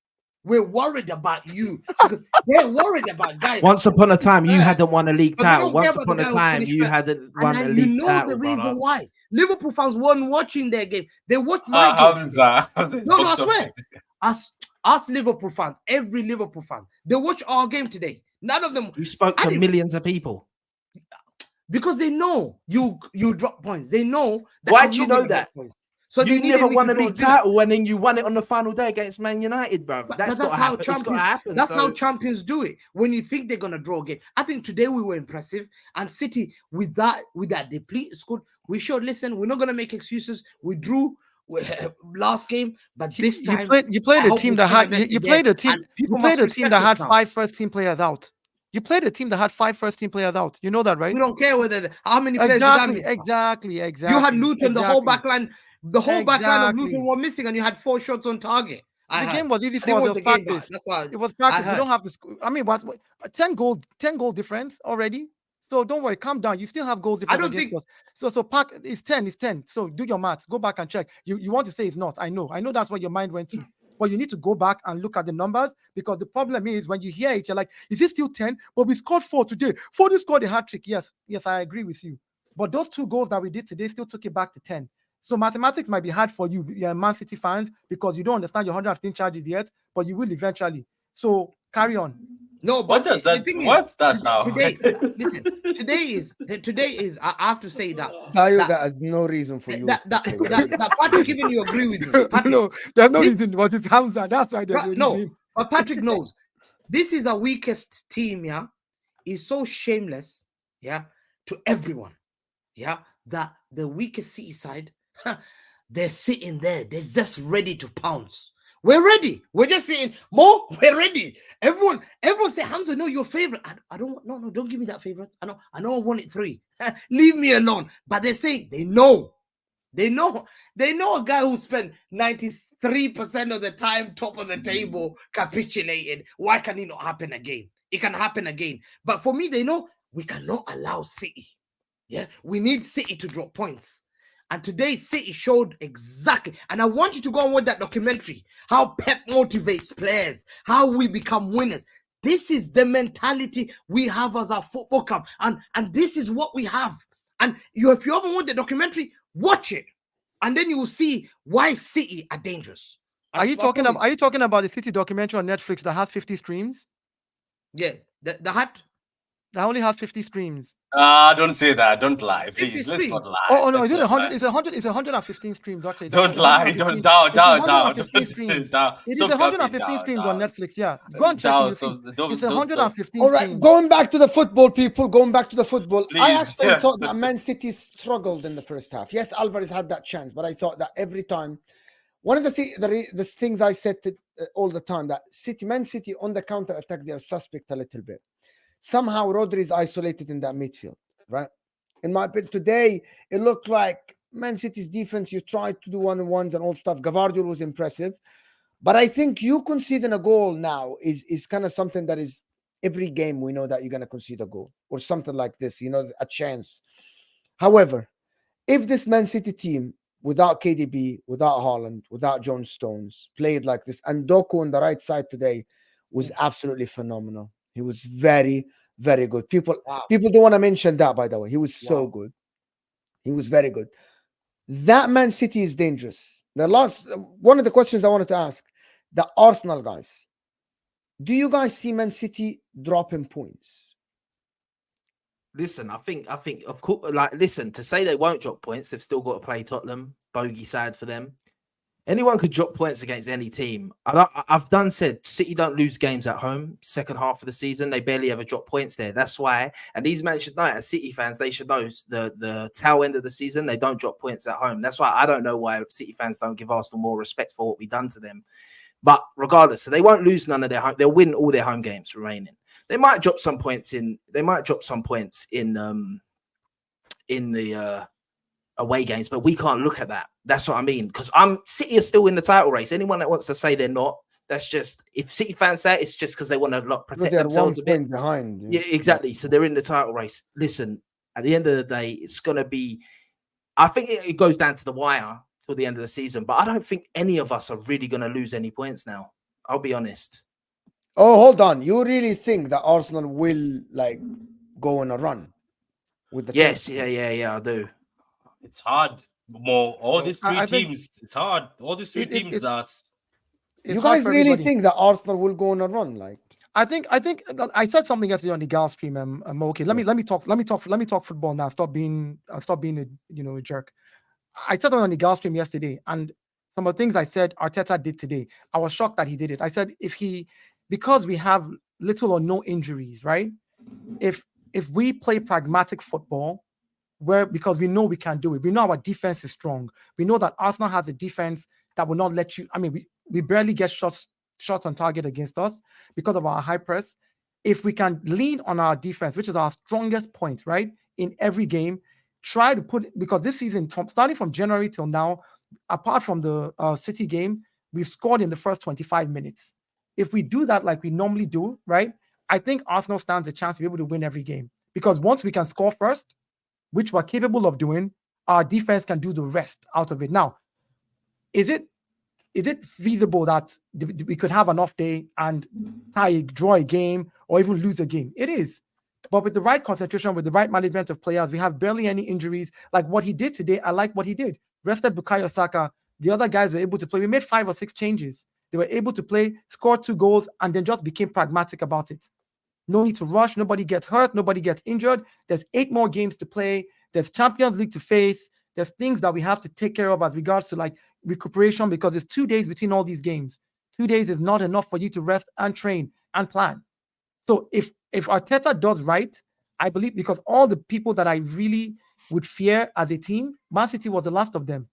We're worried about you because they're worried about guys. Once upon a time, you hadn't won a league But they title. don't care Once about upon the a guy who time, finished you first. hadn't won a And league you know title. the reason brother. why. Liverpool fans weren't watching their game. They watched my game. Hamza, No, I swear. Us Liverpool fans, every Liverpool fan, they watch our game today. None of them. You spoke to millions of people. Because they know you drop points. They know. Why I'm do you not know gonna that? get points. So You they never needed me won to a draw league Villa. title and then you won it on the final day against Man United, bro. But That's that's got to how happen. It's got to champions. happen. That's So how champions do it. When you think they're gonna draw a game, I think today we were impressive. And City with that depleted squad, we showed. Listen, we're not gonna make excuses. We drew last game, but this time you played I a hope team we that send a had message you there, played a team and you people played must a team respect that us had now. 5 first team players out. You played a team that had 5 first team players out. You know that, right? We don't care whether how many players you got. Exactly. You had Luton, the whole back line, back line of Exactly. Luton were missing, and you had 4 shots on target. The game was easy I for didn't us. It watch was the game back. practice. That's why It was I practice. We heard. don't have to. I mean, 10 goal difference already. So don't worry, calm down. You still have goals difference don't against think- us. So pack it's 10. It's 10. So do your maths. Go back and check. You want to say it's not. I know that's what your mind went to. But you need to go back and look at the numbers, because the problem is when you hear it, you're like, is it still 10? But we scored 4 today. Foden scored a hat trick. Yes, I agree with you. But those 2 goals that we did today still took it back to 10. So mathematics might be hard for you, Man City fans, because you don't understand your 115 charges yet, but you will eventually. So carry on. No, What but does the that? thing is, What's that now? Today, listen. Today is. I have to say that. Dayo, that has no reason for you. That Patrick, even you agree with me. Patrick, No, there's no this- reason. But it's Hamza. That's why there's no, reason. but Patrick knows this is our weakest team. Yeah, is so shameless. Yeah, to everyone. Yeah, that the weakest City side, they're sitting there. They're just ready to pounce. We're ready. We're just saying, Mo, we're ready. Everyone say, Hamza, no, your favorite. I don't want, no, don't give me that favorite. I know I want it 3. Leave me alone. But they're saying they know a guy who spent 93% of the time top of the table capitulated. Why can it not happen again? It can happen again. But for me, they know we cannot allow City. Yeah, we need City to drop points. And today, City showed exactly. And I want you to go and watch that documentary. How Pep motivates players. How we become winners. This is the mentality we have as our football club. And this is what we have. And if you haven't watched the documentary, watch it. And then you will see why City are dangerous. Are you talking about the City documentary on Netflix that has 50 streams? Yeah. That only has 50 streams. Don't say that. Don't lie, please. Let's not lie. Oh no, Let's is it not 100? lie. It's 100. It's 115 streams. Doctor. Don't lie. Don't down. It is 115 streams on Netflix. Yeah, go and check it. It's 115 All right, streams. going back to the football, people. Going back to the football. I Please, actually yeah. thought that Man City struggled in the first half. Yes, Alvarez had that chance, but I thought that every time. One of the things I said all the time, that Man City on the counter attack, they are suspect a little bit. Somehow Rodri is isolated in that midfield, right? In my opinion, today it looked like Man City's defense. You tried to do 1-on-1s and all stuff. Gavardio was impressive, but I think you conceding a goal now is kind of something that is every game we know that you're going to concede a goal or something like this. A chance. However, if this Man City team without KDB, without Haaland, without John Stones played like this, and Doku on the right side today was absolutely phenomenal. He was very, very good. People don't want to mention that, by the way. He was so good. He was very good. That Man City is dangerous. One of the questions I wanted to ask, the Arsenal guys, do you guys see Man City dropping points? Listen, I think, of course, listen, to say they won't drop points, they've still got to play Tottenham, bogey side for them. Anyone could drop points against any team. I've said City don't lose games at home. Second half of the season, they barely ever drop points there. That's why, and these men should know, as City fans, they should know the tail end of the season, they don't drop points at home. That's why I don't know why City fans don't give Arsenal more respect for what we've done to them. But regardless, so they won't lose none of their home. They'll win all their home games remaining. They might drop some points in. They might drop some points in the away games, but we can't look at that. That's what I mean. Because City are still in the title race. Anyone that wants to say they're not, that's just, if City fans say it's just because they want to protect themselves a bit behind. Yeah, exactly. So they're in the title race. Listen, at the end of the day, it's gonna be. I think it goes down to the wire till the end of the season, but I don't think any of us are really gonna lose any points now. I'll be honest. Oh, hold on. You really think that Arsenal will go on a run with the Yes, yeah, I do. It's hard. All these three teams, it's hard. All these three teams are. You guys really think that Arsenal will go on a run? I think I said something yesterday on the Gal stream. Okay, let me talk football now. Stop being a jerk. I said on the Gal stream yesterday, and some of the things I said Arteta did today, I was shocked that he did it. I said because we have little or no injuries, right? If we play pragmatic football, because we know we can do it, we know our defense is strong. We know that Arsenal has a defense that will not let you. I mean, we barely get shots on target against us because of our high press. If we can lean on our defense, which is our strongest point, right, in every game, try to because this season, starting from January till now, apart from the City game, we've scored in the first 25 minutes. If we do that like we normally do, right, I think Arsenal stands a chance to be able to win every game. Because once we can score first, which we're capable of doing, our defense can do the rest out of it. Now, is it feasible that we could have an off day and draw a game or even lose a game? It is. But with the right concentration, with the right management of players, we have barely any injuries. Like what he did today, I like what he did. Rested Bukayo Saka. The other guys were able to play. We made 5 or 6 changes. They were able to play, score 2 goals, and then just became pragmatic about it. No need to rush. Nobody gets hurt. Nobody gets injured. There's 8 more games to play. There's Champions League to face. There's things that we have to take care of as regards to recuperation, because there's 2 days between all these games. 2 days is not enough for you to rest and train and plan. So if Arteta does right, I believe, because all the people that I really would fear as a team, Man City was the last of them.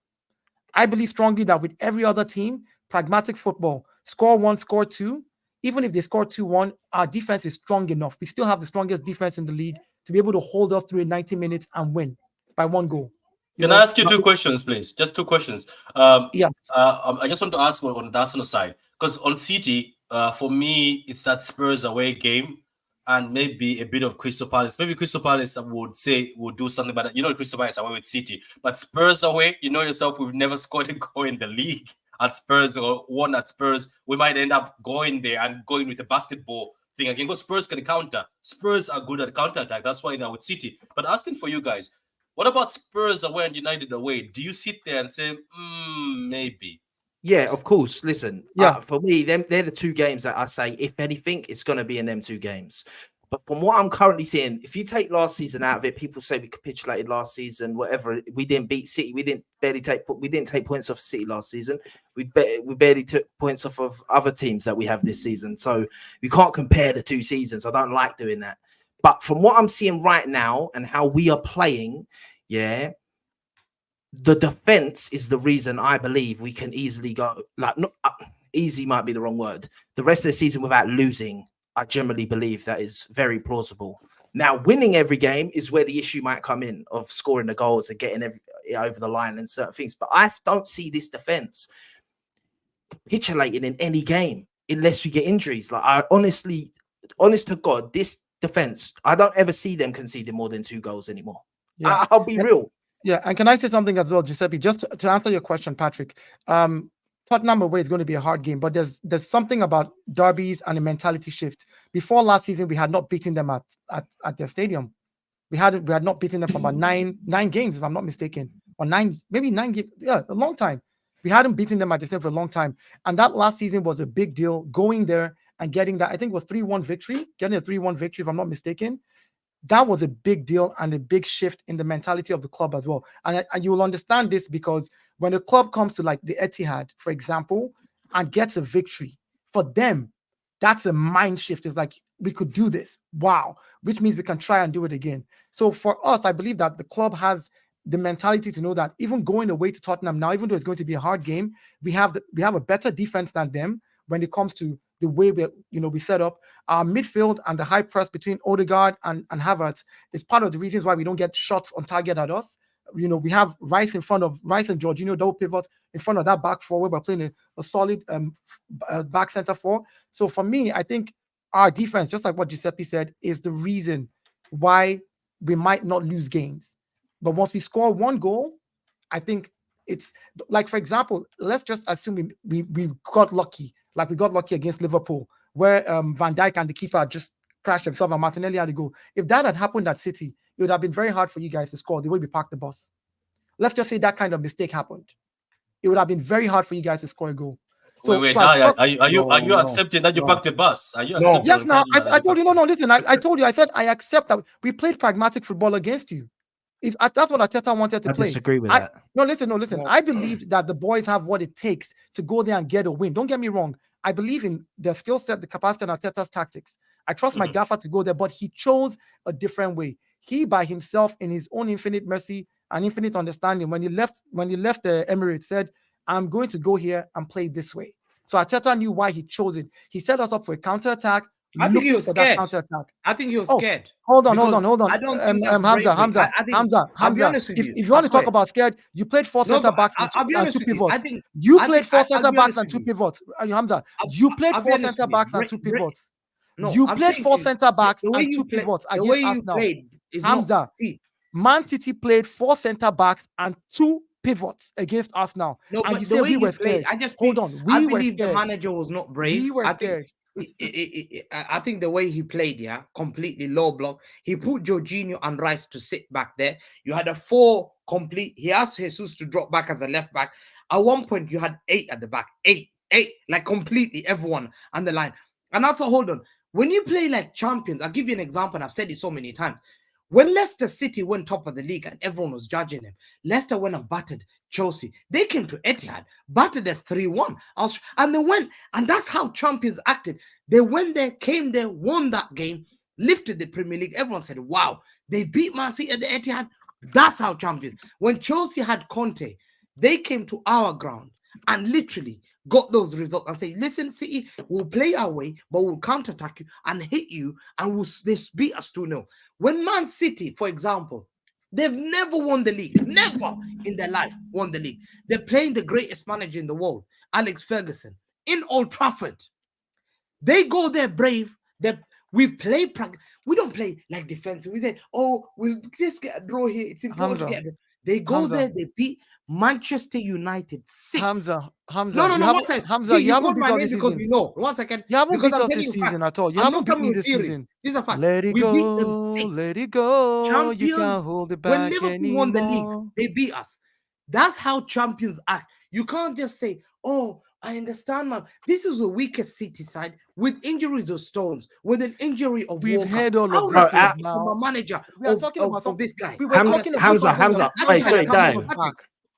I believe strongly that with every other team, pragmatic football. Score 1, score 2. Even if they score 2-1, our defense is strong enough. We still have the strongest defense in the league to be able to hold us through 90 minutes and win by 1 goal. Can I ask you 2 questions, please? Just 2 questions. Yeah. I just want to ask on the Arsenal side, because on City, for me, it's that Spurs away game and maybe a bit of Crystal Palace. Maybe Crystal Palace would say would do something, but Crystal Palace away with City, but Spurs away, you know yourself, we've never scored a goal in the league at Spurs or won at Spurs. We might end up going there and going with a basketball thing again, because Spurs can counter. Spurs are good at counter attack. That's why they're with City. But asking for you guys, what about Spurs away and United away? Do you sit there and say, maybe? Yeah, of course. Listen, Yeah. for me, they're the 2 games that I say, if anything, it's going to be in them 2 games. But from what I'm currently seeing, if you take last season out of it, people say we capitulated last season, whatever. We didn't beat City. We didn't take points off City last season. We barely took points off of other teams that we have this season. So you can't compare the 2 seasons. I don't like doing that. But from what I'm seeing right now and how we are playing, yeah, the defense is the reason I believe we can easily go, like, not easy might be the wrong word, the rest of the season without losing. I generally believe that is very plausible. Now, winning every game is where the issue might come in of scoring the goals and getting over the line and certain things. But I don't see this defense capitulating in any game unless we get injuries. Like, I honest to God, this defense, I don't ever see them conceding more than 2 goals anymore. Yeah. I'll be real. Yeah, and can I say something as well, Giuseppe? Just to answer your question, Patrick. Tottenham away is going to be a hard game, but there's something about derbies and a mentality shift. Before last season, we had not beaten them at their stadium. We had not beaten them for about nine games, if I'm not mistaken, or 9 games. Yeah, a long time. We hadn't beaten them at the stadium for a long time, and that last season was a big deal. Going there and getting that, I think it was 3-1 victory, getting a 3-1 victory, if I'm not mistaken. That was a big deal and a big shift in the mentality of the club as well. And you will understand this because when a club comes to like the Etihad, for example, and gets a victory, for them, that's a mind shift. It's like, we could do this. Wow. Which means we can try and do it again. So for us, I believe that the club has the mentality to know that even going away to Tottenham now, even though it's going to be a hard game, we have a better defense than them when it comes to the way we set up our midfield, and the high press between Odegaard and Havertz is part of the reasons why we don't get shots on target at us. We have Rice and Jorginho, double pivot in front of that back four, where we're playing a solid back center four. So for me, I think our defense, just like what Giuseppe said, is the reason why we might not lose games. But once we score 1 goal, I think it's like, for example, let's just assume we got lucky. Like we got lucky against Liverpool, where Van Dijk and the keeper just crashed themselves and Martinelli had to go. If that had happened at City, it would have been very hard for you guys to score the way we parked the bus. Let's just say that kind of mistake happened. It would have been very hard for you guys to score a goal. So, wait, are you accepting that you parked the bus? Are you accepting? Yes, now I told you, no, listen, I told you, I said I accept that we played pragmatic football against you. That's what Arteta wanted to play. I disagree with that. No, listen. I believed that the boys have what it takes to go there and get a win. Don't get me wrong. I believe in their skill set, the capacity, and Arteta's tactics. I trust my gaffer to go there, but he chose a different way. He, by himself, in his own infinite mercy and infinite understanding, when he left the Emirates, said, "I'm going to go here and play this way." So Arteta knew why he chose it. He set us up for a counter-attack. I think he was scared. Counter-attack. I think he was scared. Hold on. I don't think Hamza. I'll be honest with you. If you want to talk about scared, you played 4 center backs and 2 pivots. You played 4 center backs and 2 pivots. Hamza, you played 4 center backs and 2 pivots. You played 4 center backs and 2 pivots against Arsenal. Hamza, Man City played 4 center backs and 2 pivots against Arsenal. No, and but you the say way we were he played, scared. I just Hold think, on. I We were believe the scared. manager was not brave. We were scared. I think the way he played, completely low block. He put Jorginho and Rice to sit back there. You had a 4 complete. He asked Jesus to drop back as a left back. At one point, you had 8 at the back. 8, like completely everyone on the line. And I thought, hold on. When you play like champions, I'll give you an example, and I've said it so many times. When Leicester City went top of the league and everyone was judging them, Leicester went and battered Chelsea. They came to Etihad, battered us 3-1. And they went, and that's how champions acted. They went there, came there, won that game, lifted the Premier League. Everyone said, wow, they beat Man City at the Etihad. That's how champions. When Chelsea had Conte, they came to our ground and literally got those results and say, listen, City, we'll play our way, but we'll counter-attack you and hit you, and this beat us 2-0. When Man City, for example, they've never won the league, never in their life won the league. They're playing the greatest manager in the world, Alex Ferguson, in Old Trafford. They go there brave. We don't play like defensive. We say, oh, we'll just get a draw here. It's important to get a draw. They go there, they beat Manchester United 6. Hamza, No, one second. Hamza, See, you haven't got beat my us name this because season. you know. 1 second. You haven't Because beat I'm us telling this you season facts. at all. You I'm haven't not beat coming me with this theories. season. These are facts. Let it We beat them go, 6. let it go. You Champions, can't hold it when back Liverpool anymore. won the league, they beat us. That's how champions act. You can't just say, oh, I understand, man. This is the weakest City side with injuries of Stones, with an injury of We've Walker. heard all How of does these that things from now. a manager We are talking about of something. this guy? We were talking about Hamza, something Hamza. else. Wait, Ake sorry, had come Dayo. off,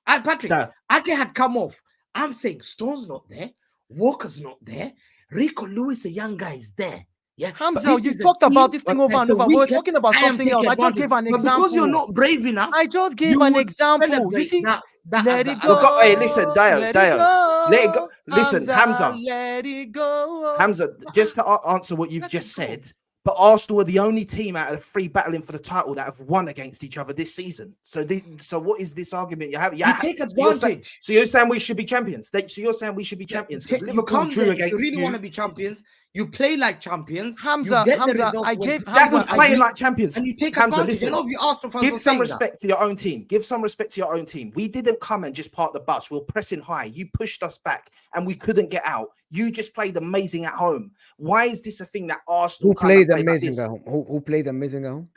Back. Patrick, Dayo. Ake had come off. I'm saying Stone's not there. Walker's not there. Rico Lewis, the young guy, is there. Yeah, Hamza, this you is a talked about team this thing that's over and the over. We were weakest. talking about I am something else. taking I just advantage. gave an But because you're example. not brave enough, I just gave you an would example. You celebrate see, that let as it a- go. Hey, listen, Dayo, Let Dayo. it go. Let it go. Listen, Hamza. Let it go. Hamza, just to answer what you've Let just it go. said, but Arsenal are the only team out of the 3 battling for the title that have won against each other this season. So, so what is this argument you have? You take advantage. So you're saying we should be champions. So you're saying we should be champions because You Liverpool come drew there, if you against really want to be champions, you play like champions. Hamza, you get the Hamza, results I when gave That was Hamza, I playing gave, like champions. and you take Hamza, advantage. listen. A lot of you Arsenal fans Give will some say respect to your own team. Give some respect to your own team. We didn't come and just park the bus. We were pressing high. You pushed us back and we couldn't get out. You just played amazing at home. Why is this a thing that Arsenal Who can't played play like amazing this? at home? Who played amazing at home?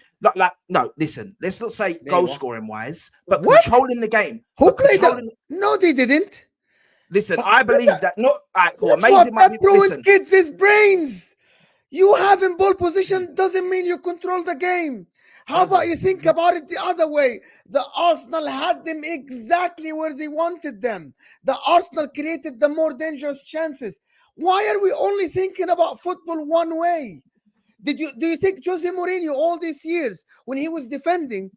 No, listen. Let's not say There you goal are. scoring wise, but What? controlling the game. Who But played that? controlling. No, they didn't. Listen, I believe that not cool, That's amazing what might Pep be. ruins Listen, kids' brains. You having ball position doesn't mean you control the game. How about you think about it the other way? The Arsenal had them exactly where they wanted them. The Arsenal created the more dangerous chances. Why are we only thinking about football one way? Do you think Jose Mourinho all these years when he was defending,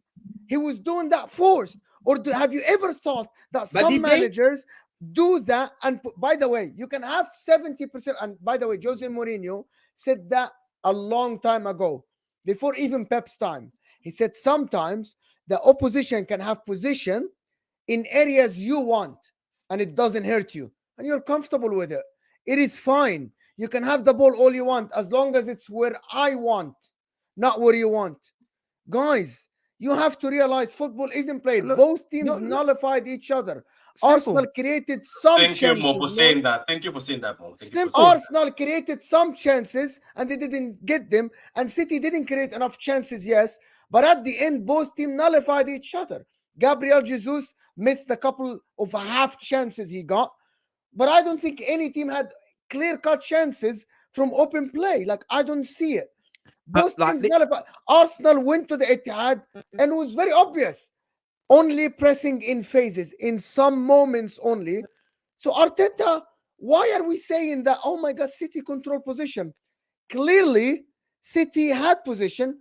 he was doing that forced? Or have you ever thought that But some did they? managers do that? And by the way, you can have 70%. And by the way, Jose Mourinho said that a long time ago, before even Pep's time. He said sometimes the opposition can have position in areas you want and it doesn't hurt you and you're comfortable with it. It is fine. You can have the ball all you want as long as it's where I want, not where you want. Guys, you have to realize football isn't played. Look, Both teams no, nullified each other. simple. Arsenal created some Thank you, chances. Mo, for saying that. Thank you for saying that, Mo. Thank you for Simple. saying that. Arsenal created some chances and they didn't get them, and City didn't create enough chances, yes, but at the end, both teams nullified each other. Gabriel Jesus missed a couple of half chances he got, but I don't think any team had clear-cut chances from open play. Like, I don't see it. Both teams nullified. Arsenal went to the Etihad and it was very obvious. Only pressing in phases, in some moments only. So Arteta, why are we saying that, oh my God, City control position? Clearly, City had position,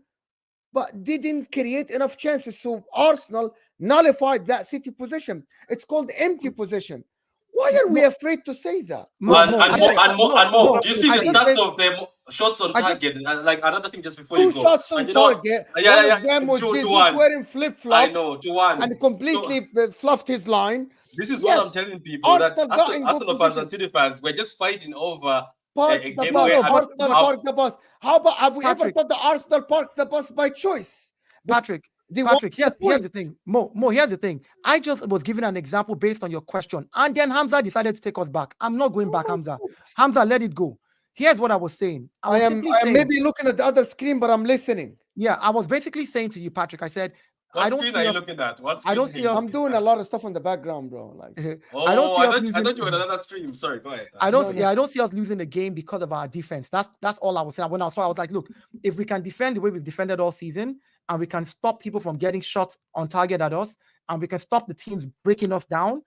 but didn't create enough chances. So Arsenal nullified that City position. It's called empty position. Why are we afraid to say that? And more. Do you see I the just stats said- of the shots on I just- target? Like another thing just before Two you go. shots on And you know what? target. Yeah, One yeah, of them was Ju- Jesus Juwan. wearing I flip-flop know, Juwan. and completely fluffed his line. This is Yes, what I'm telling people, that Arsenal got in good Arsenal fans and position. City fans, we're just fighting over Park a the game bus. where Arsenal parked the bus. How about, have we ever Patrick. thought the Arsenal parked the bus by choice? Patrick, They want here's the the thing. Mo, here's the thing. I just was giving an example based on your question. And then Hamza decided to take us back. I'm not going back, Hamza. Hamza, let it go. Here's what I was saying. I was I simply am saying, maybe looking at the other screen, but I'm listening. yeah, I was basically saying to you, Patrick, I said, What I don't screen see are you us. looking at? What I don't screen see are you us- I'm looking doing at? a lot of stuff in the background, bro. Like, Oh, I don't see us I losing. thought you were on another stream. Sorry, go ahead. I don't. No, see, no. I don't see us losing the game because of our defense. That's all I was saying. When I was like, look, if we can defend the way we've defended all season, and we can stop people from getting shots on target at us, and we can stop the teams breaking us down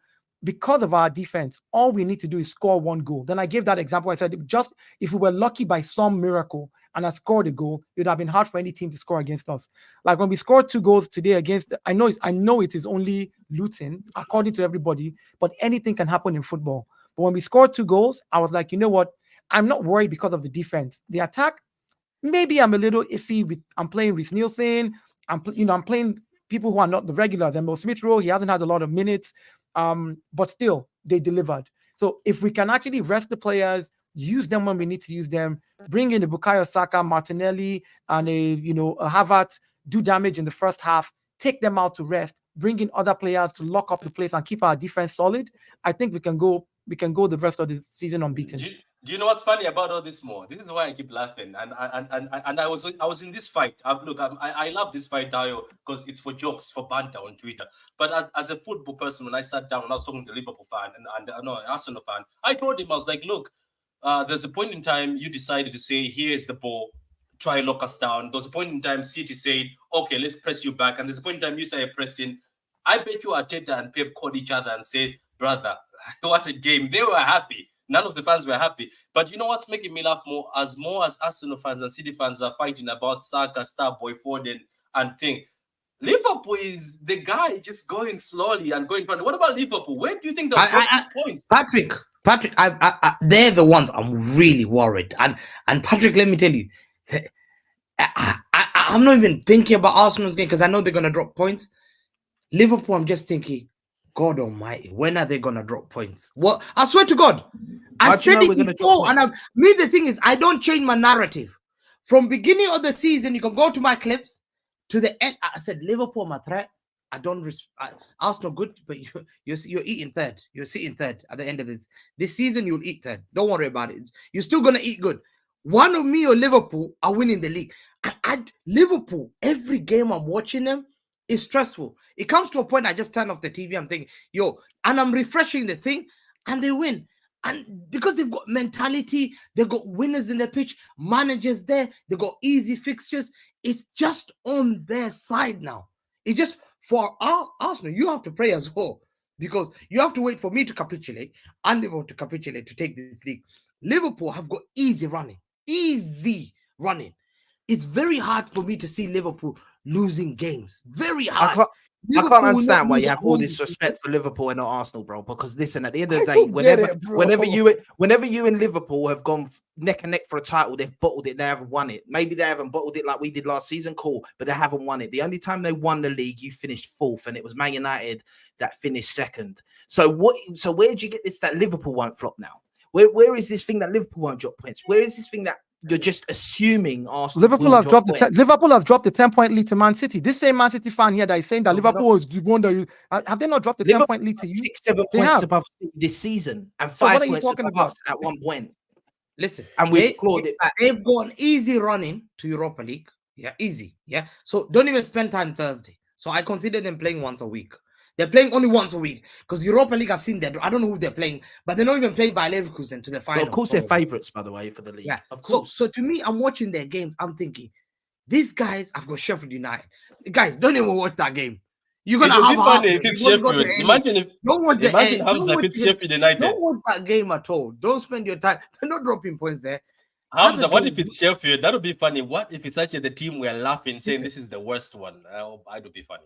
because of our defense, all we need to do is score one goal. Then I gave that example. I said, just if we were lucky by some miracle and I scored a goal, it would have been hard for any team to score against us. Like when we scored 2 goals today against, I know it is only Luton, according to everybody, but anything can happen in football. But when we scored 2 goals, I was like, you know what? I'm not worried because of the defense. The attack, maybe I'm a little iffy with. I'm playing with Nielsen. I'm playing people who are not the regular. Then Mo Smith Rowe, he hasn't had a lot of minutes, but still they delivered. So if we can actually rest the players, use them when we need to use them, bring in the Bukayo Saka, Martinelli, and a Havertz, do damage in the first half, take them out to rest, bring in other players to lock up the place and keep our defense solid. I think we can go the rest of the season unbeaten. Do you know what's funny about all this more? This is why I keep laughing. And I was in this fight. I love this fight, Dayo, because it's for jokes, for banter on Twitter. But as a football person, when I sat down and I was talking to a Liverpool fan and Arsenal fan, I told him, I was like, look, there's a point in time you decided to say, here's the ball, try lock us down. There's a point in time City said, okay, let's press you back. And there's a point in time you started pressing. I bet you Arteta and Pep called each other and said, brother, what a game. They were happy. None of the fans were happy. But you know what's making me laugh more as Arsenal fans and City fans are fighting about Saka, Starboy, Foden, and thing. Liverpool is the guy just going slowly and going front. What about Liverpool? Where do you think they'll drop these points? Patrick, they're the ones I'm really worried. And Patrick, let me tell you, I'm not even thinking about Arsenal's game because I know they're going to drop points. Liverpool, I'm just thinking, God Almighty, when are they gonna drop points? What? I swear to God, I said it before, and the thing is, I don't change my narrative. From beginning of the season, you can go to my clips to the end. I said Liverpool, my threat. I don't. Arsenal good, but you're eating third. You're sitting third at the end of this season. You'll eat third. Don't worry about it. You're still gonna eat good. One of me or Liverpool are winning the league. And Liverpool, every game I'm watching them, is stressful. It comes to a point I just turn off the TV. I'm thinking, and I'm refreshing the thing, and they win. And because they've got mentality, they've got winners in the pitch, managers there, they've got easy fixtures. It's just on their side now. It just for our Arsenal, you have to pray as well, because you have to wait for me to capitulate and Liverpool to capitulate to take this league. Liverpool have got easy running. It's very hard for me to see Liverpool losing games. Very hard. I can't understand why you have all this respect for Liverpool and not Arsenal, bro. Because listen, at the end of the day, whenever you and Liverpool have gone neck and neck for a title, they've bottled it. They haven't won it. Maybe they haven't bottled it like we did last season. Cool, but they haven't won it. The only time they won the league, you finished fourth, and it was Man United that finished second. So where did you get this that Liverpool won't flop now? Where is this thing that Liverpool won't drop points? Where is this thing that you're just assuming Arsenal? Liverpool have dropped the 10-point lead to Man City. This same Man City fan here that is saying that Liverpool is the one that you have they not dropped the 10-point lead to you? 6-7 points above this season and 5 points above us at one point. Listen, and we've clawed it back. They've got an easy run-in to Europa League. Yeah, easy. Yeah, so don't even spend time Thursday. So I consider them playing once a week. They're playing only once a week because Europa League, I've seen that. I don't know who they're playing, but they're not even played by Leverkusen to the final. Well, of course, they're favourites, by the way, for the league. Yeah, of course. So to me, I'm watching their games. I'm thinking, these guys have got Sheffield United. Guys, don't even watch that game. You're gonna have funny if it's Sheffield. Imagine Hamza if it's Sheffield United. Don't watch that game at all. Don't spend your time. They're not dropping points there. Hamza, what if it's Sheffield? That would be funny. What if it's actually the team we're laughing, saying this is the worst one? It would be funny.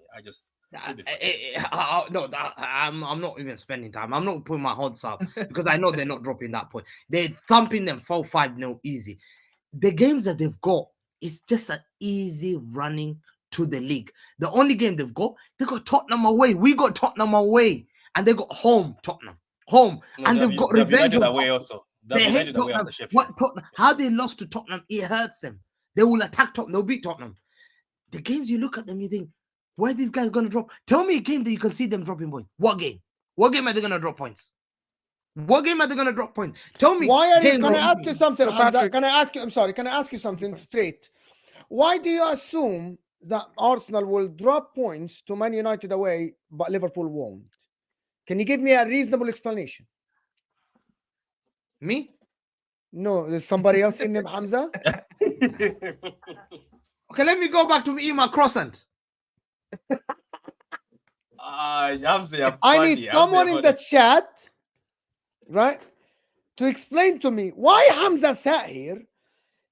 No, I'm not even spending time. I'm not putting my odds up because I know they're not dropping that point. They're thumping them 4-5-0 easy. The games that they've got, it's just an easy running to the league. The only game they got Tottenham away. We got Tottenham away, and they got Tottenham home, and they've got revenge away also. They hate Tottenham. How they lost to Tottenham, it hurts them. They will attack Tottenham. They'll beat Tottenham. The games you look at them, you think, where are these guys going to drop? Tell me a game that you can see them dropping points. What game? What game are they going to drop points? What game are they going to drop points? Tell me. Why are you? Can I ask you something, Hamza? Can I ask you? I'm sorry. Can I ask you something straight? Why do you assume that Arsenal will drop points to Man United away, but Liverpool won't? Can you give me a reasonable explanation? Me? No, there's somebody else in them, Hamza. Okay, let me go back to Ema Croissant. Hamza, I need someone in the chat, right, to explain to me why Hamza sat here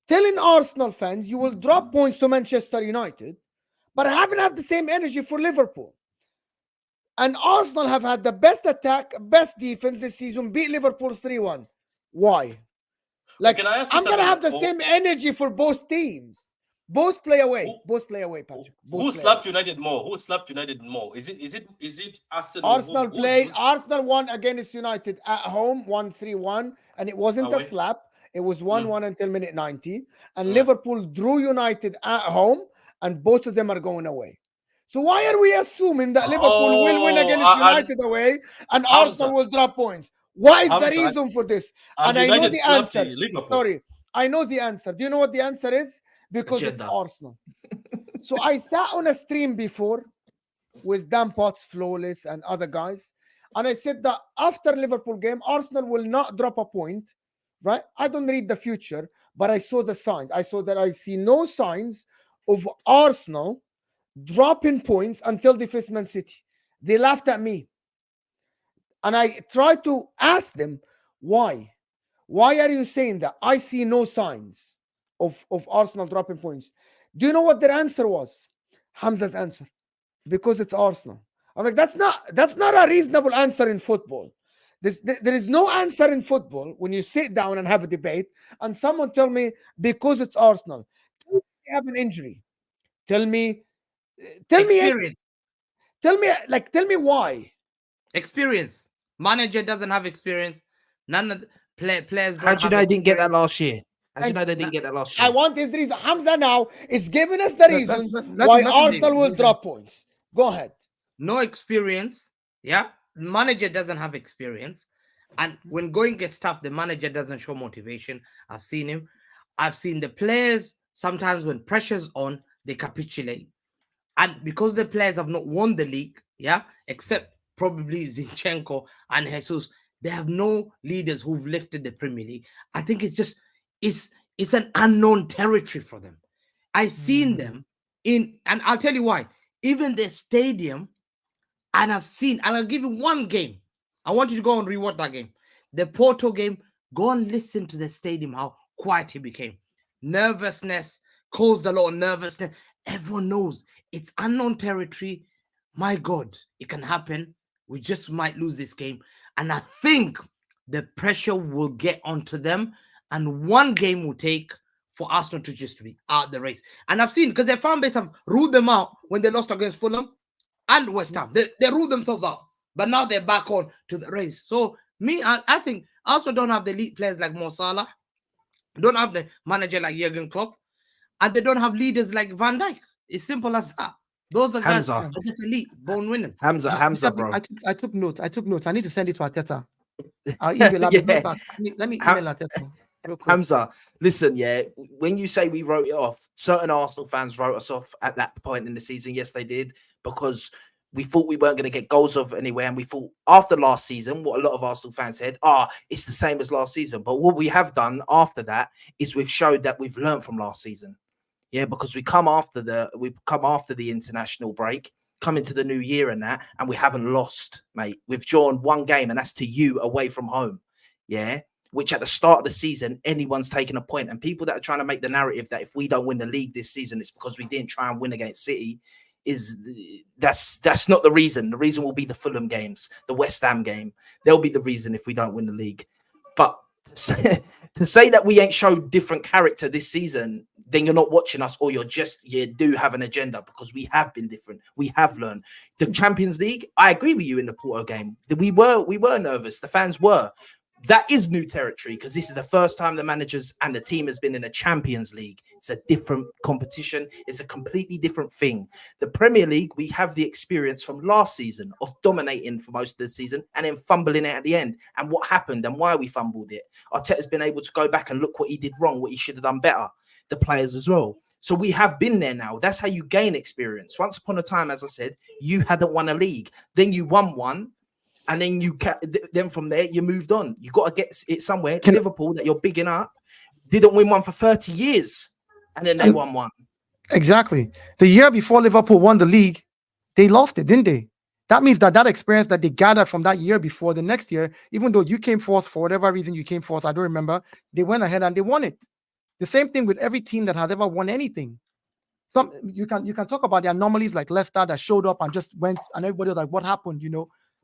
telling Arsenal fans you will drop points to Manchester United, but I haven't had the same energy for Liverpool. And Arsenal have had the best attack, best defense this season, beat Liverpool 3-1. Why? Like, can I ask you I'm going to something? have the same energy for both teams. Both play away. Who- Both play away, Patrick. Both Who play slapped away. United more? Who slapped United more? Is it Aston? Arsenal played. Arsenal won against United at home, 1-3-1, and it wasn't a Away. slap. It was 1-1 until minute 90. And Yeah. Liverpool drew United at home, and both of them are going away. So why are we assuming that Liverpool will win against United away and Arsenal will drop points? What is the Hamza, reason for this? and And I know United the slapped answer. Liverpool. Sorry, I know the answer. Do you know what the answer is? Because it's Agenda. Arsenal. So I sat on a stream before with Dan Potts, Flawless, and other guys, and I said that after Liverpool game, Arsenal will not drop a point, right? I don't read the future, but I saw the signs. I saw that I see no signs of Arsenal dropping points until they face Man City. They laughed at me. And I tried to ask them, why? Why are you saying that? I see no signs of Arsenal dropping points. Do you know what their answer was? Hamza's answer. Because it's Arsenal. I'm like, that's not a reasonable answer in football. There is no answer in football when you sit down and have a debate and someone tell me because it's Arsenal. Tell me they have an injury. Tell me Experience. Tell me why. Experience. Manager doesn't have experience. None of the players. How do you know they didn't get that last year? How do you And know they didn't get that last year? I want his reason. Hamza now is giving us the reasons why Arsenal will drop points. Go ahead. No experience. Yeah. Manager doesn't have experience. And when going gets tough, the manager doesn't show motivation. I've seen him. I've seen the players sometimes when pressure's on, they capitulate. And because the players have not won the league, yeah, except probably Zinchenko and Jesus, they have no leaders who've lifted the Premier League. I think it's an unknown territory for them. I've seen them and I'll tell you why. Even the stadium, and I'll give you one game. I want you to go and rewatch that game. The Porto game, go and listen to the stadium, how quiet he became. Nervousness, caused a lot of nervousness. Everyone knows it's unknown territory. My God, it can happen. We just might lose this game. And I think the pressure will get onto them. And one game will take for Arsenal to just be out the race. And I've seen, because their fan base have ruled them out when they lost against Fulham and West Ham. They ruled themselves out. But now they're back on to the race. So I think Arsenal don't have the elite players like Mo Salah. Don't have the manager like Jurgen Klopp. And they don't have leaders like Van Dijk. It's simple as that. Those are guys Hamza. are just elite, born winners. Hamza, bro. I took notes. I need to send it to Arteta. I'll email her. Yeah. Back. Let me email Arteta. Real quick. Hamza, listen, yeah, when you say we wrote it off, certain Arsenal fans wrote us off at that point in the season. Yes, they did, because we thought we weren't going to get goals of anywhere. And we thought after last season, what a lot of Arsenal fans said, it's the same as last season. But what we have done after that is we've showed that we've learned from last season. Yeah, because we come after the international break, come into the new year and we haven't lost, mate. We've drawn one game, and that's to you away from home. Yeah. Which at the start of the season, anyone's taking a point. And people that are trying to make the narrative that if we don't win the league this season, it's because we didn't try and win against City, that's not the reason. The reason will be the Fulham games, the West Ham game. They'll be the reason if we don't win the league. But to say that we ain't showed different character this season, then you're not watching us, or you do have an agenda, because we have been different. We have learned. The Champions League, I agree with you in the Porto game. We were nervous. The fans were. That is new territory, because this is the first time the managers and the team has been in a Champions League. It's a different competition. It's a completely different thing. The Premier League, we have the experience from last season of dominating for most of the season and then fumbling it at the end. And what happened and why we fumbled it. Arteta's been able to go back and look what he did wrong, what he should have done better. The players as well. So we have been there now. That's how you gain experience. Once upon a time, as I said, you hadn't won a league. Then you won one. And then from there, you moved on. You got to get it somewhere. Liverpool, that you're bigging up, didn't win one for 30 years. And then they won one. Exactly. The year before Liverpool won the league, they lost it, didn't they? That means that experience that they gathered from that year before, the next year, even though you came first, for whatever reason you came first, I don't remember, they went ahead and they won it. The same thing with every team that has ever won anything. You can talk about the anomalies like Leicester that showed up and just went, and everybody was like, what happened,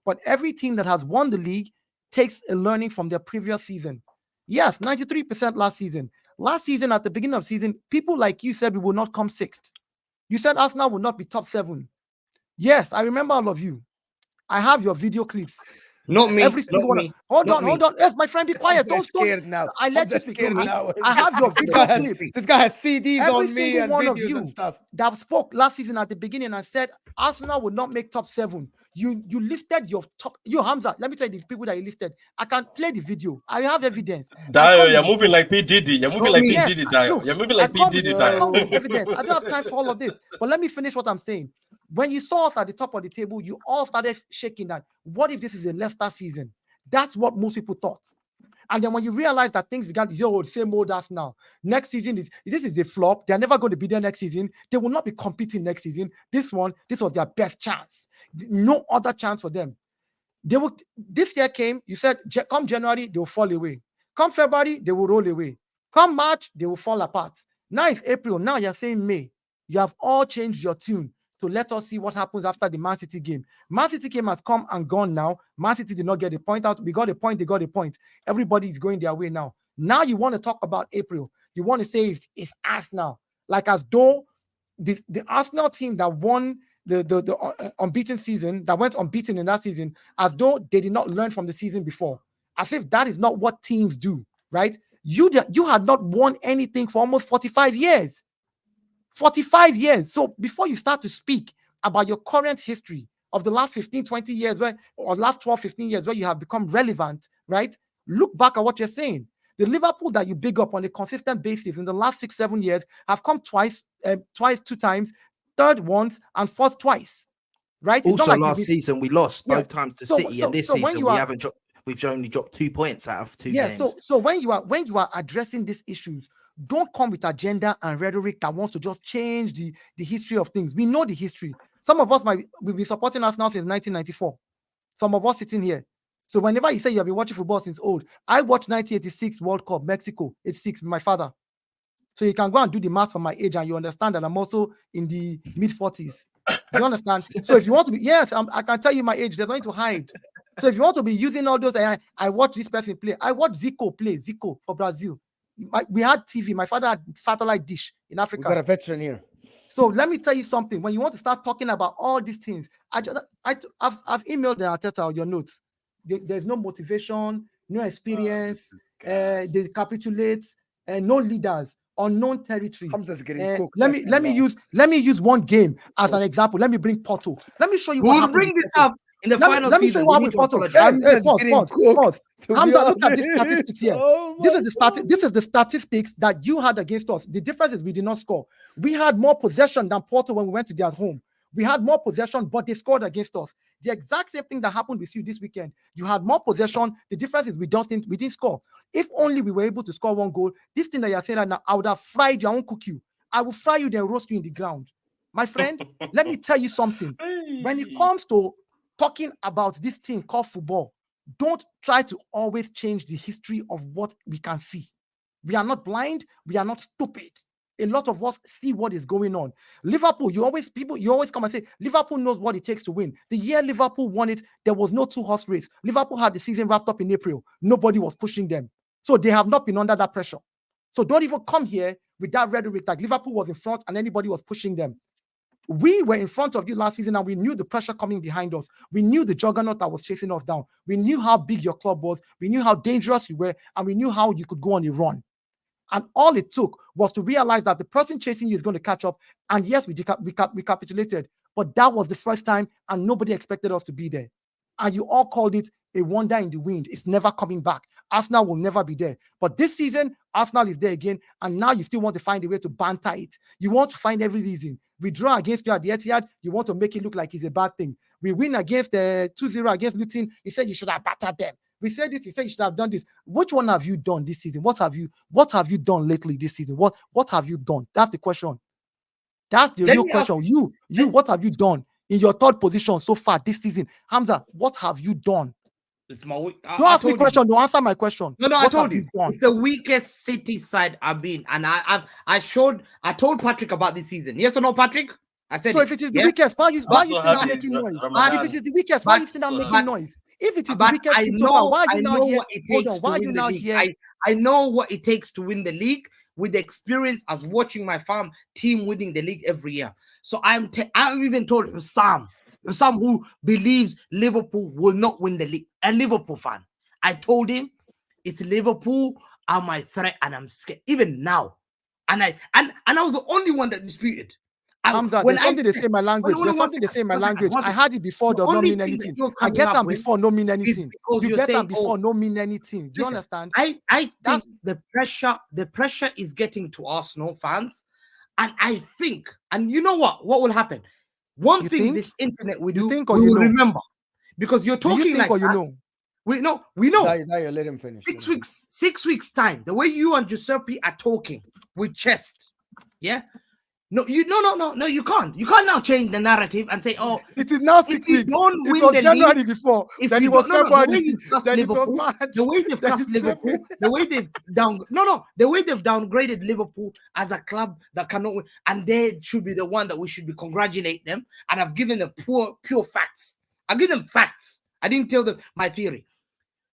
But every team that has won the league takes a learning from their previous season. Yes, 93% last season. Last season, at the beginning of season, people like you said we will not come sixth. You said Arsenal will not be top 7. Yes, I remember all of you. I have your video clips. Not me. Every single not one. me. Hold Not on. Yes, my friend, be quiet. Hamza's Don't. scared now. I let you Hamza's speak. scared now. I have your This video guy has, clip. this guy has CDs Every on me single and one of videos you and stuff. that spoke last season at the beginning and said Arsenal would not make top 7. You listed your top. You Hamza, let me tell you the people that you listed. I can play the video. I have evidence. Dayo, you're moving like P Diddy. You're moving like P Yes, Diddy, Dayo. look, You're moving I like P come Diddy, I come Dayo. with evidence. I don't have time for all of this. But let me finish what I'm saying. When you saw us at the top of the table, you all started shaking that. What if this is a Leicester season? That's what most people thought. And then when you realize that things began to same old as now. Next season this is a flop. They're never going to be there next season. They will not be competing next season. This was their best chance. No other chance for them. This year came, you said, come January, they will fall away. Come February, they will roll away. Come March, they will fall apart. Now it's April. Now you're saying May. You have all changed your tune to let us see what happens after the Man City game. Man City game has come and gone now. Man City did not get a point out. We got a point. They got a point. Everybody is going their way now. Now you want to talk about April. You want to say it's Arsenal. Like as though the Arsenal team that won the unbeaten season, that went unbeaten in that season, as though they did not learn from the season before. As if that is not what teams do, right? You had not won anything for almost 45 years. 45 years. So before you start to speak about your current history of the last 15, 20 years, or last 12, 15 years where you have become relevant, right? Look back at what you're saying. The Liverpool that you big up on a consistent basis in the last 6, 7 years have come twice, 2 times, third once, and fourth twice, right? It's Also, not like last season we lost both times to City, and this season we've only dropped 2 points out of 2 games. So when you are addressing these issues, don't come with agenda and rhetoric that wants to just change the history of things. We know the history. Some of us we've been supporting us now since 1994. Some of us sitting here. So whenever you say you have been watching football since old, I watched 1986 World Cup, Mexico, 86 with my father. So you can go and do the math for my age and you understand that I'm also in the mid-40s. You understand? So if you want to be, yes, I can tell you my age. There's nothing to hide. So if you want to be using all those, I watch this person play. I watch Zico play, Zico for Brazil. We had TV. My father had satellite dish in Africa. We got a veteran here. So let me tell you something. When you want to start talking about all these things, I've emailed the Arteta your notes. There's no motivation, no experience. They capitulate, no leaders, unknown territory. Hamza's getting cooked. Let me use one game as an example. Let me bring Porto. Let me show you what We'll happened. bring this up in the final let me season. show you what We happened need to with Porto. apologize. Pause. Hamza, look at this statistics here. This is the statistics that you had against us. The difference is we did not score. We had more possession than Porto when we went to their home. We had more possession, but they scored against us. The exact same thing that happened with you this weekend. You had more possession. The difference is we didn't score. If only we were able to score one goal, this thing that you're saying right now, I would have fried you. I won't cook you. I will fry you, then roast you in the ground. My friend, let me tell you something. When it comes to talking about this thing called football, don't try to always change the history of what we can see. We are not blind. We are not stupid. A lot of us see what is going on. Liverpool, you always come and say, Liverpool knows what it takes to win. The year Liverpool won it, there was no 2-horse race. Liverpool had the season wrapped up in April. Nobody was pushing them. So they have not been under that pressure. So don't even come here with that rhetoric like Liverpool was in front and anybody was pushing them. We were in front of you last season and we knew the pressure coming behind us. We knew the juggernaut that was chasing us down. We knew how big your club was. We knew how dangerous you were, and we knew how you could go on a run. And all it took was to realize that the person chasing you is going to catch up. And yes, we capitulated, but that was the first time and nobody expected us to be there. And you all called it a wonder in the wind. It's never coming back. Arsenal will never be there. But this season, Arsenal is there again. And now you still want to find a way to banter it. You want to find every reason. We draw against you at the Etihad. You want to make it look like it's a bad thing. We win against 2-0 against Luton. You said you should have battered them. We said this. You said you should have done this. Which one have you done this season? What have you done lately this season? What have you done? That's the question. That's the real question. You, what have you done in your third position so far this season? Hamza, what have you done? It's my weak. Don't ask me question. Don't answer my question. No, I What told have you. done? It's the weakest City side I've been, and I told Patrick about this season. Yes or no, Patrick? I said. So if it is the yeah? weakest, why you so still happy, making noise? Ramadan. If it is the weakest, why you still so making happy. noise? If it is the But weakest I team so far, know, why are I you know now here? what it Hold takes on, why to are you win the now league. here? I know what it takes to win the league with the experience as watching my farm team winning the league every year. So I've even told HUSAM who believes Liverpool will not win the league, a Liverpool fan. I told him it's Liverpool are my threat, and I'm scared even now. And I was the only one that disputed. Hamza, there's something they say in my language. There's something they say in my language. I heard it before, does not mean anything. I get them before, no mean anything. You get them before, no mean anything. Do you understand? I think the pressure is getting to Arsenal fans, and I think, and you know what will happen? One thing this internet will do, we will remember, because you're talking like that. We know. Dayo, let him finish. 6 weeks time, the way you and Giuseppe are talking with chest, yeah. No, you can't. You can't now change the narrative and say, "Oh, it is now 6 weeks." Don't it win was the January league, before. If then you it was don't, February. the way you've discussed then Liverpool, it was March. the way they've discussed Liverpool, the way they've the way they've downgraded Liverpool as a club that cannot win, and they should be the one that we should be congratulate them. And I've given them pure facts. I've given them facts. I didn't tell them my theory.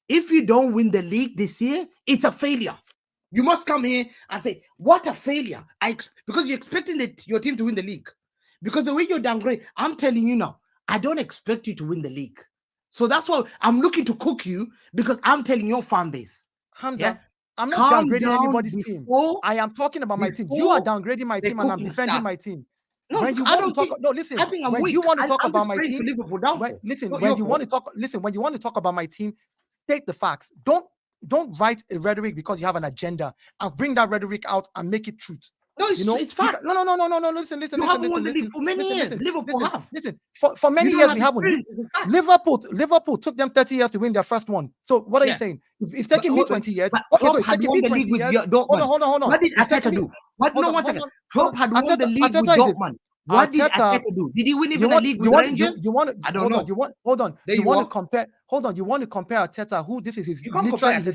If you don't win the league this year, it's a failure. You must come here and say, what a failure. Because you're expecting your team to win the league. Because the way you're downgraded, I'm telling you now, I don't expect you to win the league. So that's why I'm looking to cook you, because I'm telling your fan base. Hamza, I'm not downgrading anybody's team. I am talking about my team. You are downgrading my team, and I'm defending my team. No, when you want to talk, no, listen. I think I'm when weak. you want to talk I'm about my team, when you want to talk about my team, state the facts. Don't write a rhetoric because you have an agenda and bring that rhetoric out and make it truth. No, it's fact. No. Listen. You haven't won the league for many years. Liverpool have. Listen, for many years we haven't. Liverpool took them 30 years to win their first one. So what are you saying? It's taking me 20 years. Okay, so had won the league with Dortmund. Hold on. What did Arteta do? No, 1 second. Klopp had won the league with Dortmund. What did Arteta do? Did he win even the league with Rangers? I don't know. Hold on. You want to compare Arteta, who this is his literally.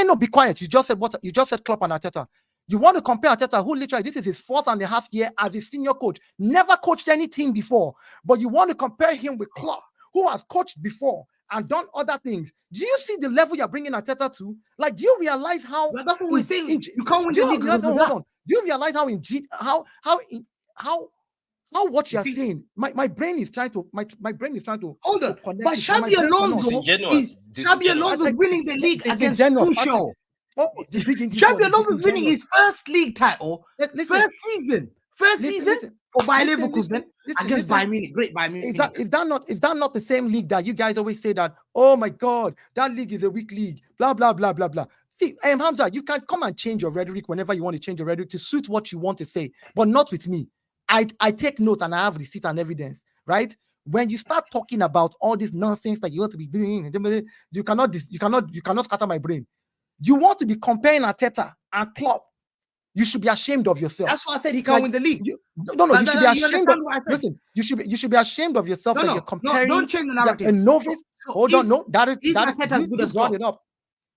No, be quiet. You just said Klopp and Arteta. You want to compare Arteta, who literally this is his 4.5 year as a senior coach, never coached any team before, but you want to compare him with Klopp, who has coached before and done other things. Do you see the level you're bringing Arteta to? Like, do you realize how? Well, that's what we're saying. You can't win the league. Hold on. Do you realize how what you're saying? My brain is trying to hold on. But Xabi Alonso is winning the league against Tuchel. Xabi Alonso is winning his first league title. First season for Bayer Leverkusen against Bayern Munich. Great Bayern Munich. Is that not the same league that you guys always say that? Oh my God, that league is a weak league. Blah blah blah blah blah. See, Hamza, you can come and change your rhetoric whenever you want to change your rhetoric to suit what you want to say, but not with me. I take note and I have receipt and evidence, right? When you start talking about all this nonsense that you want to be doing, you cannot scatter my brain. You want to be comparing Arteta and Klopp. You should be ashamed of yourself. That's why I said he can't win the league. You should be ashamed. Listen, you should be ashamed of yourself that you're comparing. No, don't change the narrative. A novice. Hold on, no, that is as good as Klopp. It up.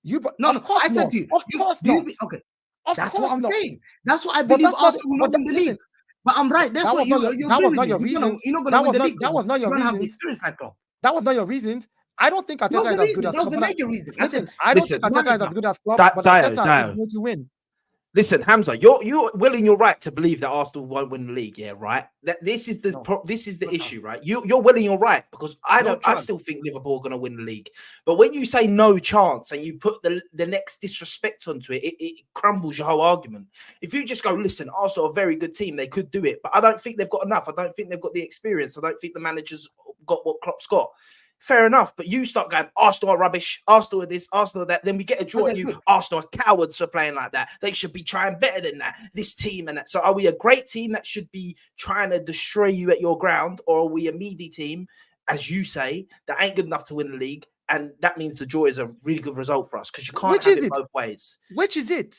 I said to you, of course not. Okay, that's what I'm saying. That's what I believe Arsenal will not win the league. But I'm right. That's what you that was not your reason. That was not your reason. That was not your reason. I don't think Arteta is as good as Klopp. That was the major reason. Listen, I don't think Arteta is as good as Klopp, but Arteta is going to win. Listen, Hamza, you're well in your right to believe that Arsenal won't win the league, yeah, right? This is the issue, right? You're well in your right, because I still think Liverpool are going to win the league. But when you say no chance and you put the next disrespect onto it, it crumbles your whole argument. If you just go, listen, Arsenal are a very good team, they could do it, but I don't think they've got enough. I don't think they've got the experience. I don't think the manager's got what Klopp's got. Fair enough, but you start going, Arsenal are rubbish, Arsenal are this, Arsenal are that, then we get a draw and you, Arsenal are cowards for playing like that. They should be trying better than that, this team and that. So are we a great team that should be trying to destroy you at your ground, or are we a meaty team, as you say, that ain't good enough to win the league? And that means the draw is a really good result for us, because you can't have it both ways. Which is it?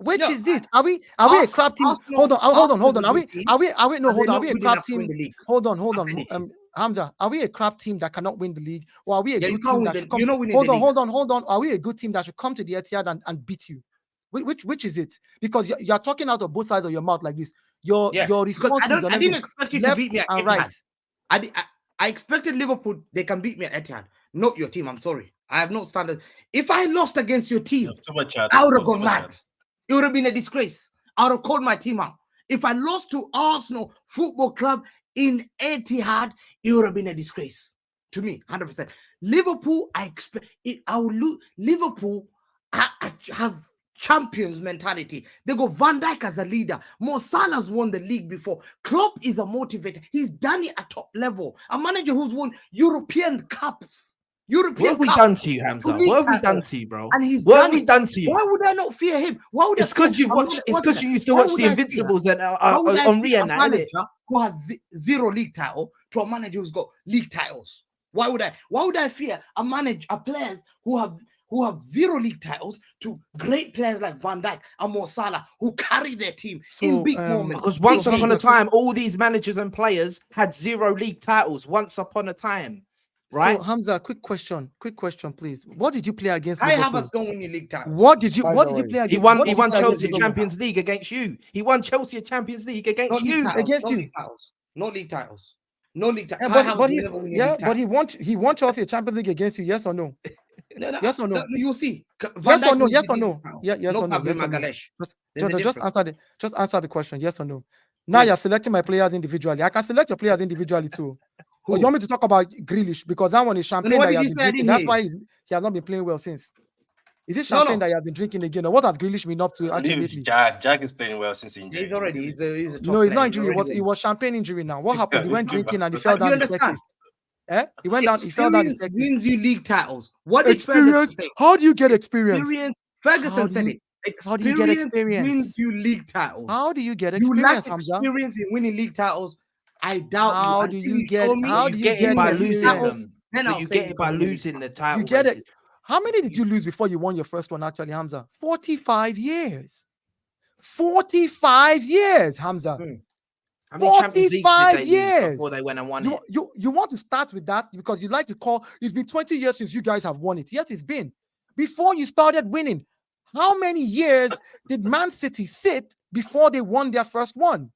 Is it? Are we a crap team? Hold on. Are we a crap team? Hold on. Hamza, are we a crap team that cannot win the league, or are we a Yeah, you good can't team win that the- should come? you're not winning Hold the on, league. hold on. Are we a good team that should come to the Etihad and beat you? Which is it? Because you're talking out of both sides of your mouth like this. Your Yeah, because responses I didn't expect you to left beat me at and Etihad. right. I expected Liverpool, they can beat me at Etihad. Not your team. I'm sorry. I have no standard. If I lost against your You team, have too much chance. I would have Too gone much mad. chance. It would have been a disgrace. I would have called my team out. If I lost to Arsenal Football Club in Etihad, it would have been a disgrace to me, 100%. Liverpool, I expect it. I will lose. Liverpool have champions mentality. They got Van Dijk as a leader. Mo Salah's won the league before. Klopp is a motivator. He's done it at top level. A manager who's won European Cups. What have we Cups, done to you, Hamza? league What have we titles. done to you, bro? And he's What done have we it. done to you? Why would I not fear him? Why would It's I because you watch. It's because you used to Why watch would the I fear? Invincibles and Why would I on fear Rihanna, a innit? manager who has zero league title to a manager who's got league titles? Why would I fear a players who have zero league titles to great players like Van Dijk and Mo Salah who carry their team in big moments? Because once So upon a Hamza, time, all these managers and players had zero league titles. Once upon a time, right? So Hamza, quick question, please. What did you play against I have Liverpool? us don't win your league titles. What did you By play the way. against? He won. what He did you won play against Chelsea Liverpool? Champions League against you. He won Chelsea a Champions League against Not league you. titles. Against Not you. league titles. No league titles. No league titles. Yeah, but he won Chelsea a Champions League against you. Yes or no? Yes or no? You'll see. Yes or no? Yes or no? Yeah, yes No or no? Gabriel Yes or no? Magalhaes. Just, There's a just difference. answer the question. Yes or no? Now Who? you're selecting my players individually. I can select your players individually too. Who? Or you want me to talk about Grealish because that one is champagne what that he did has you been say? I drinking. didn't That's hear why he has not been playing well since. Is it No, champagne no. that he has been drinking again? Or what has Grealish been up to actually lately? Jack is playing well since injury. He's already. He's a top No, it's player. not He's injury. already It won. was champagne injury now. What happened? He went drinking and he Do fell Do down you the understand? staircase. He went down. He fell down the Experience staircase. wins you league titles. What did Ferguson Experience. say? How do you get experience? Experience. How Ferguson do said you- it. how do you get experience? Wins you league titles. How do you get You lack experience, Hamza? experience in winning league titles. I doubt How you. do Until you get? show me How you do you get get it by experience. losing experience? them. Then But I'll you say get you it by can win it. losing the title You get it. races. How many did you lose before you won your first one? Actually, Hamza, 45 years. 45 years, Hamza. How many Champions Leagues did 45 they lose years. before they went and won You, it? you want to start with that because you like to call it's been 20 years since you guys have won it. Yes, it's been. Before you started winning, how many years did Man City sit before they won their first one?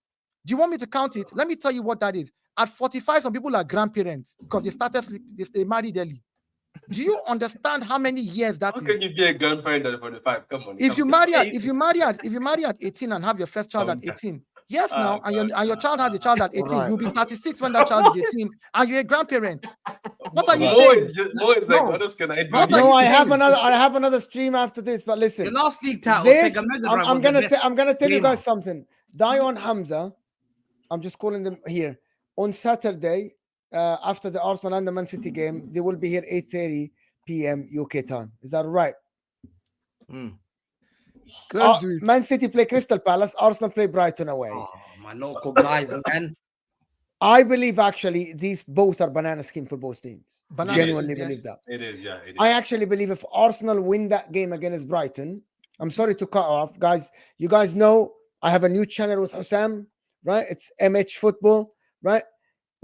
Do you want me to count it? Let me tell you what that is. At 45, some people are grandparents because they started they married early. Do you understand how many years that How is? can you be a grandparent at 45? Come on. If you marry at 18 and have your first child at Okay. 18, yes, now, Ah, and your child has a child at 18, Right. you'll be 36 when that child is 18, and you're a grandparent. What are you Mo saying? is like, No. what else can I do? What are No, you I saying? have another stream after this, but listen. The last league title. This, Sega Mega I'm, Drive I'm was the gonna best say, I'm gonna tell you gamer. guys something. Dayo and Hamza, I'm just calling them here on Saturday after the Arsenal and the Man City game. They will be here 8:30 p.m. UK time. Is that right? Let's do it. Man City play Crystal Palace. Arsenal play Brighton away. Oh, my local guys, man. I believe actually these both are banana scheme for both teams. Banana Genuinely scheme, believe yes. that. It is, yeah. It is. I actually believe if Arsenal win that game against Brighton, I'm sorry to cut off, guys. You guys know I have a new channel with HUSAM, right? It's MH Football, right?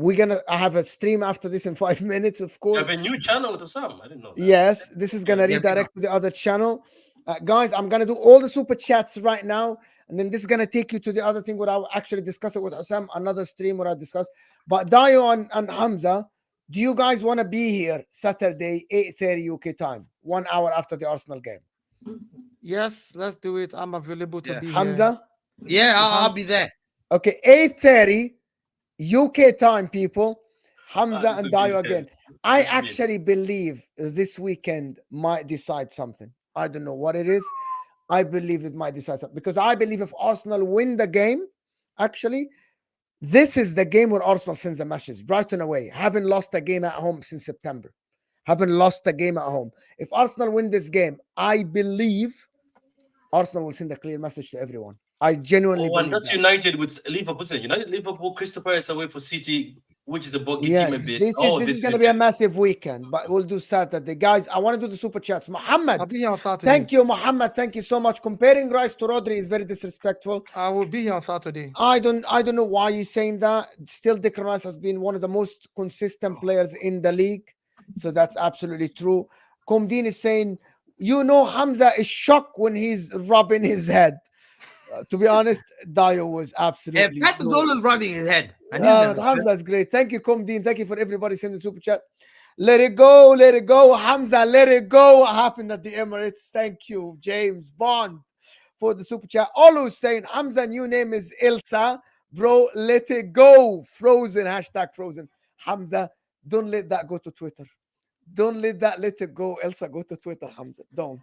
I have a stream after this in 5 minutes, of You course. have a new channel with Osam. I didn't know that. Yes, this is gonna Yeah, redirect to the other channel. Guys, I'm gonna do all the super chats right now, and then this is gonna take you to the other thing where I'll actually discuss it with Osam, another stream where I discuss. But Dayo and Hamza, do you guys want to be here Saturday 8:30 UK time, 1 hour after the Arsenal game? Yes, let's do it. I'm available to Yeah. be here. Hamza, Yeah, I'll be there. okay, 8:30 UK time, people. Hamza this and would be Dayo again. intense. I This would be actually believe this weekend might decide something. I don't know what it is. I believe it might decide something because I believe if Arsenal win the game, actually, this is the game where Arsenal sends a message. Brighton away, haven't lost a game at home since September. Haven't lost a game at home. If Arsenal win this game, I believe Arsenal will send a clear message to everyone. I genuinely Oh, and believe that's that. United with Liverpool. Isn't it? United, Liverpool, Crystal Palace away for City. which is a bogey Yes, team a bit. this is going to be a massive weekend, but we'll do Saturday. Guys, I want to do the super chats. I'll Muhammad, be here on Saturday. thank you, Muhammad. Thank you so much. Comparing Rice to Rodri is very disrespectful. I will be here on Saturday. I don't know why you're saying that. Still, Declan Rice has been one of the most consistent players in the league, so that's absolutely true. Komdin is saying, Hamza is shocked when he's rubbing his head. To be honest, Dayo was absolutely. Patrick's always rubbing his head. And he's never Hamza is great. Thank you, Komdin. Thank you for everybody sending super chat. Let it go, let it go, Hamza. Let it go. What happened at the Emirates? Thank you, James Bond, for the super chat. Always saying, Hamza, new name is Ilsa, bro. Let it go. Frozen. Hashtag frozen. Hamza, don't let that go to Twitter. Don't let that let it go. Elsa, go to Twitter, Hamza. Don't.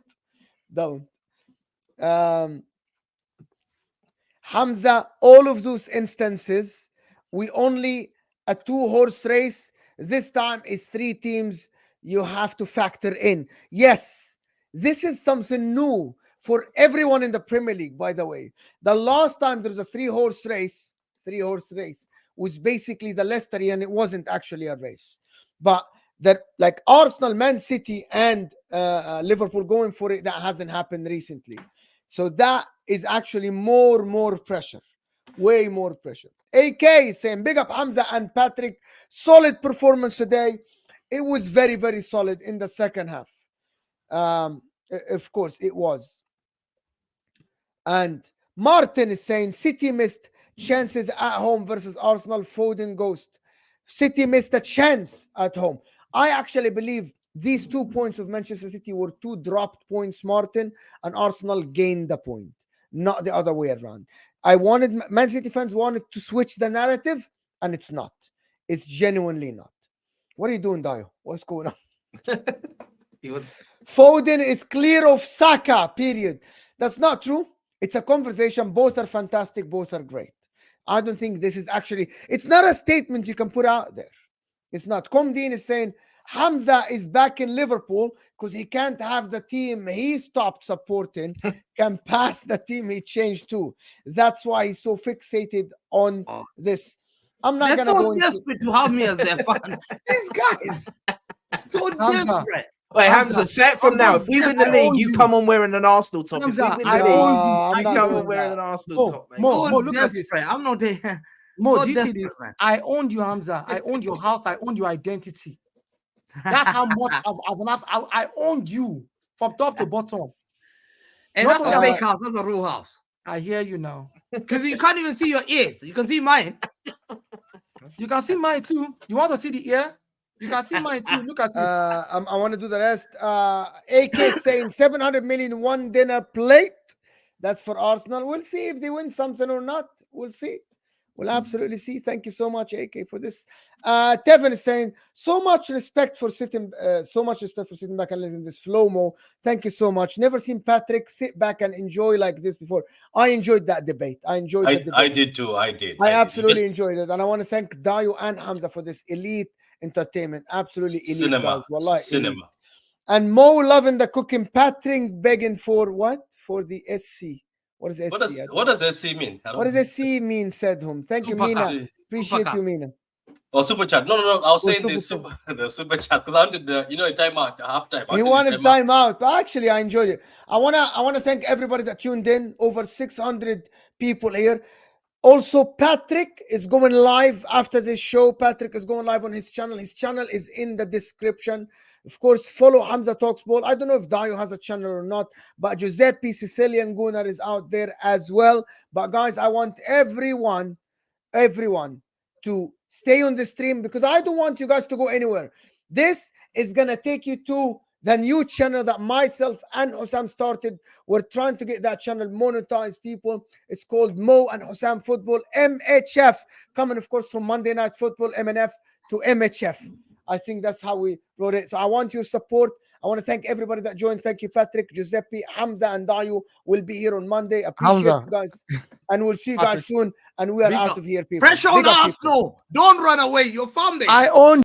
Hamza, all of those instances, we only a 2-horse race. This time is 3 teams you have to factor in. Yes, this is something new for everyone in the Premier League, by the way. The last time there was a 3-horse race was basically the Leicester, and it wasn't actually a race. But that, like Arsenal, Man City, and Liverpool going for it, that hasn't happened recently. So that is actually more pressure, way more pressure. AK is saying, big up Hamza and Patrick. Solid performance today. It was very, very solid in the second half. Of course, it was. And Martin is saying, City missed chances at home versus Arsenal. Foden ghost. City missed a chance at home. I actually believe these 2 points of Manchester City were 2 dropped points, Martin, and Arsenal gained the point, not the other way around. Man City fans wanted to switch the narrative, and it's not. It's genuinely not. What are you doing, Dayo? What's going on? Foden is clear of Saka, period. That's not true. It's a conversation. Both are fantastic. Both are great. I don't think this is actually, it's not a statement you can put out there. It's not. Komdin is saying, Hamza is back in Liverpool because he can't have the team he stopped supporting can pass the team he changed to. That's why he's so fixated on this. I'm not going to go into... desperate to have me as their fan. These guys, so desperate. Wait, Hamza, say it from now. If we win the league, you come on wearing an Arsenal top. If we win the league, you come on wearing an Arsenal top. Mo, look at this. I'm not there. Mo, do you see this? I owned you, Hamza. I owned your house. I owned your identity. That's how much I owned you from top to bottom. And that's a fake house. That's a real house. I hear you now. Because you can't even see your ears. You can see mine. You can see mine too. You want to see the ear? You can see mine too. Look at it. I want to do the rest. AK saying 700 million one dinner plate. That's for Arsenal. We'll see if they win something or not. We'll see. We'll absolutely see. Thank you so much, AK, for this. Tevin is saying so much respect for sitting back and letting this flow, Mo. Thank you so much. Never seen Patrick sit back and enjoy like this before. I enjoyed that debate. I did too. I absolutely enjoyed it, and I want to thank Dayo and Hamza for this elite entertainment. Absolutely elite, cinema. Guys. Wallahi, cinema. Elite. And Mo loving the cooking. Patrick begging for what? For the SC. What does SC? What does SC mean? What does SC mean? Said him. Thank you, Mina. Appreciate you, Mina. Oh, super chat. No. I was saying the super chat because I wanted the timeout, half time. He wanted timeout, but actually I enjoyed it. I wanna thank everybody that tuned in. Over 600 people here. Also, Patrick is going live after this show. Patrick is going live on his channel. His channel is in the description. Of course, follow Hamza Talks Ball. I don't know if Dayo has a channel or not, but Giuseppe Sicilian Gunnar is out there as well. But guys, I want everyone to stay on the stream because I don't want you guys to go anywhere. This is going to take you to the new channel that myself and HUSAM started. We're trying to get that channel monetized, people. It's called Mo and HUSAM Football, MHF. Coming, of course, from Monday Night Football, MNF, to MHF. I think that's how we wrote it. So I want your support. I want to thank everybody that joined. Thank you, Patrick, Giuseppe, Hamza, and Dayo will be here on Monday. Appreciate you guys. And we'll see you guys soon. And we are out of here, people. Pressure on Arsenal. Don't run away. You're founding. I own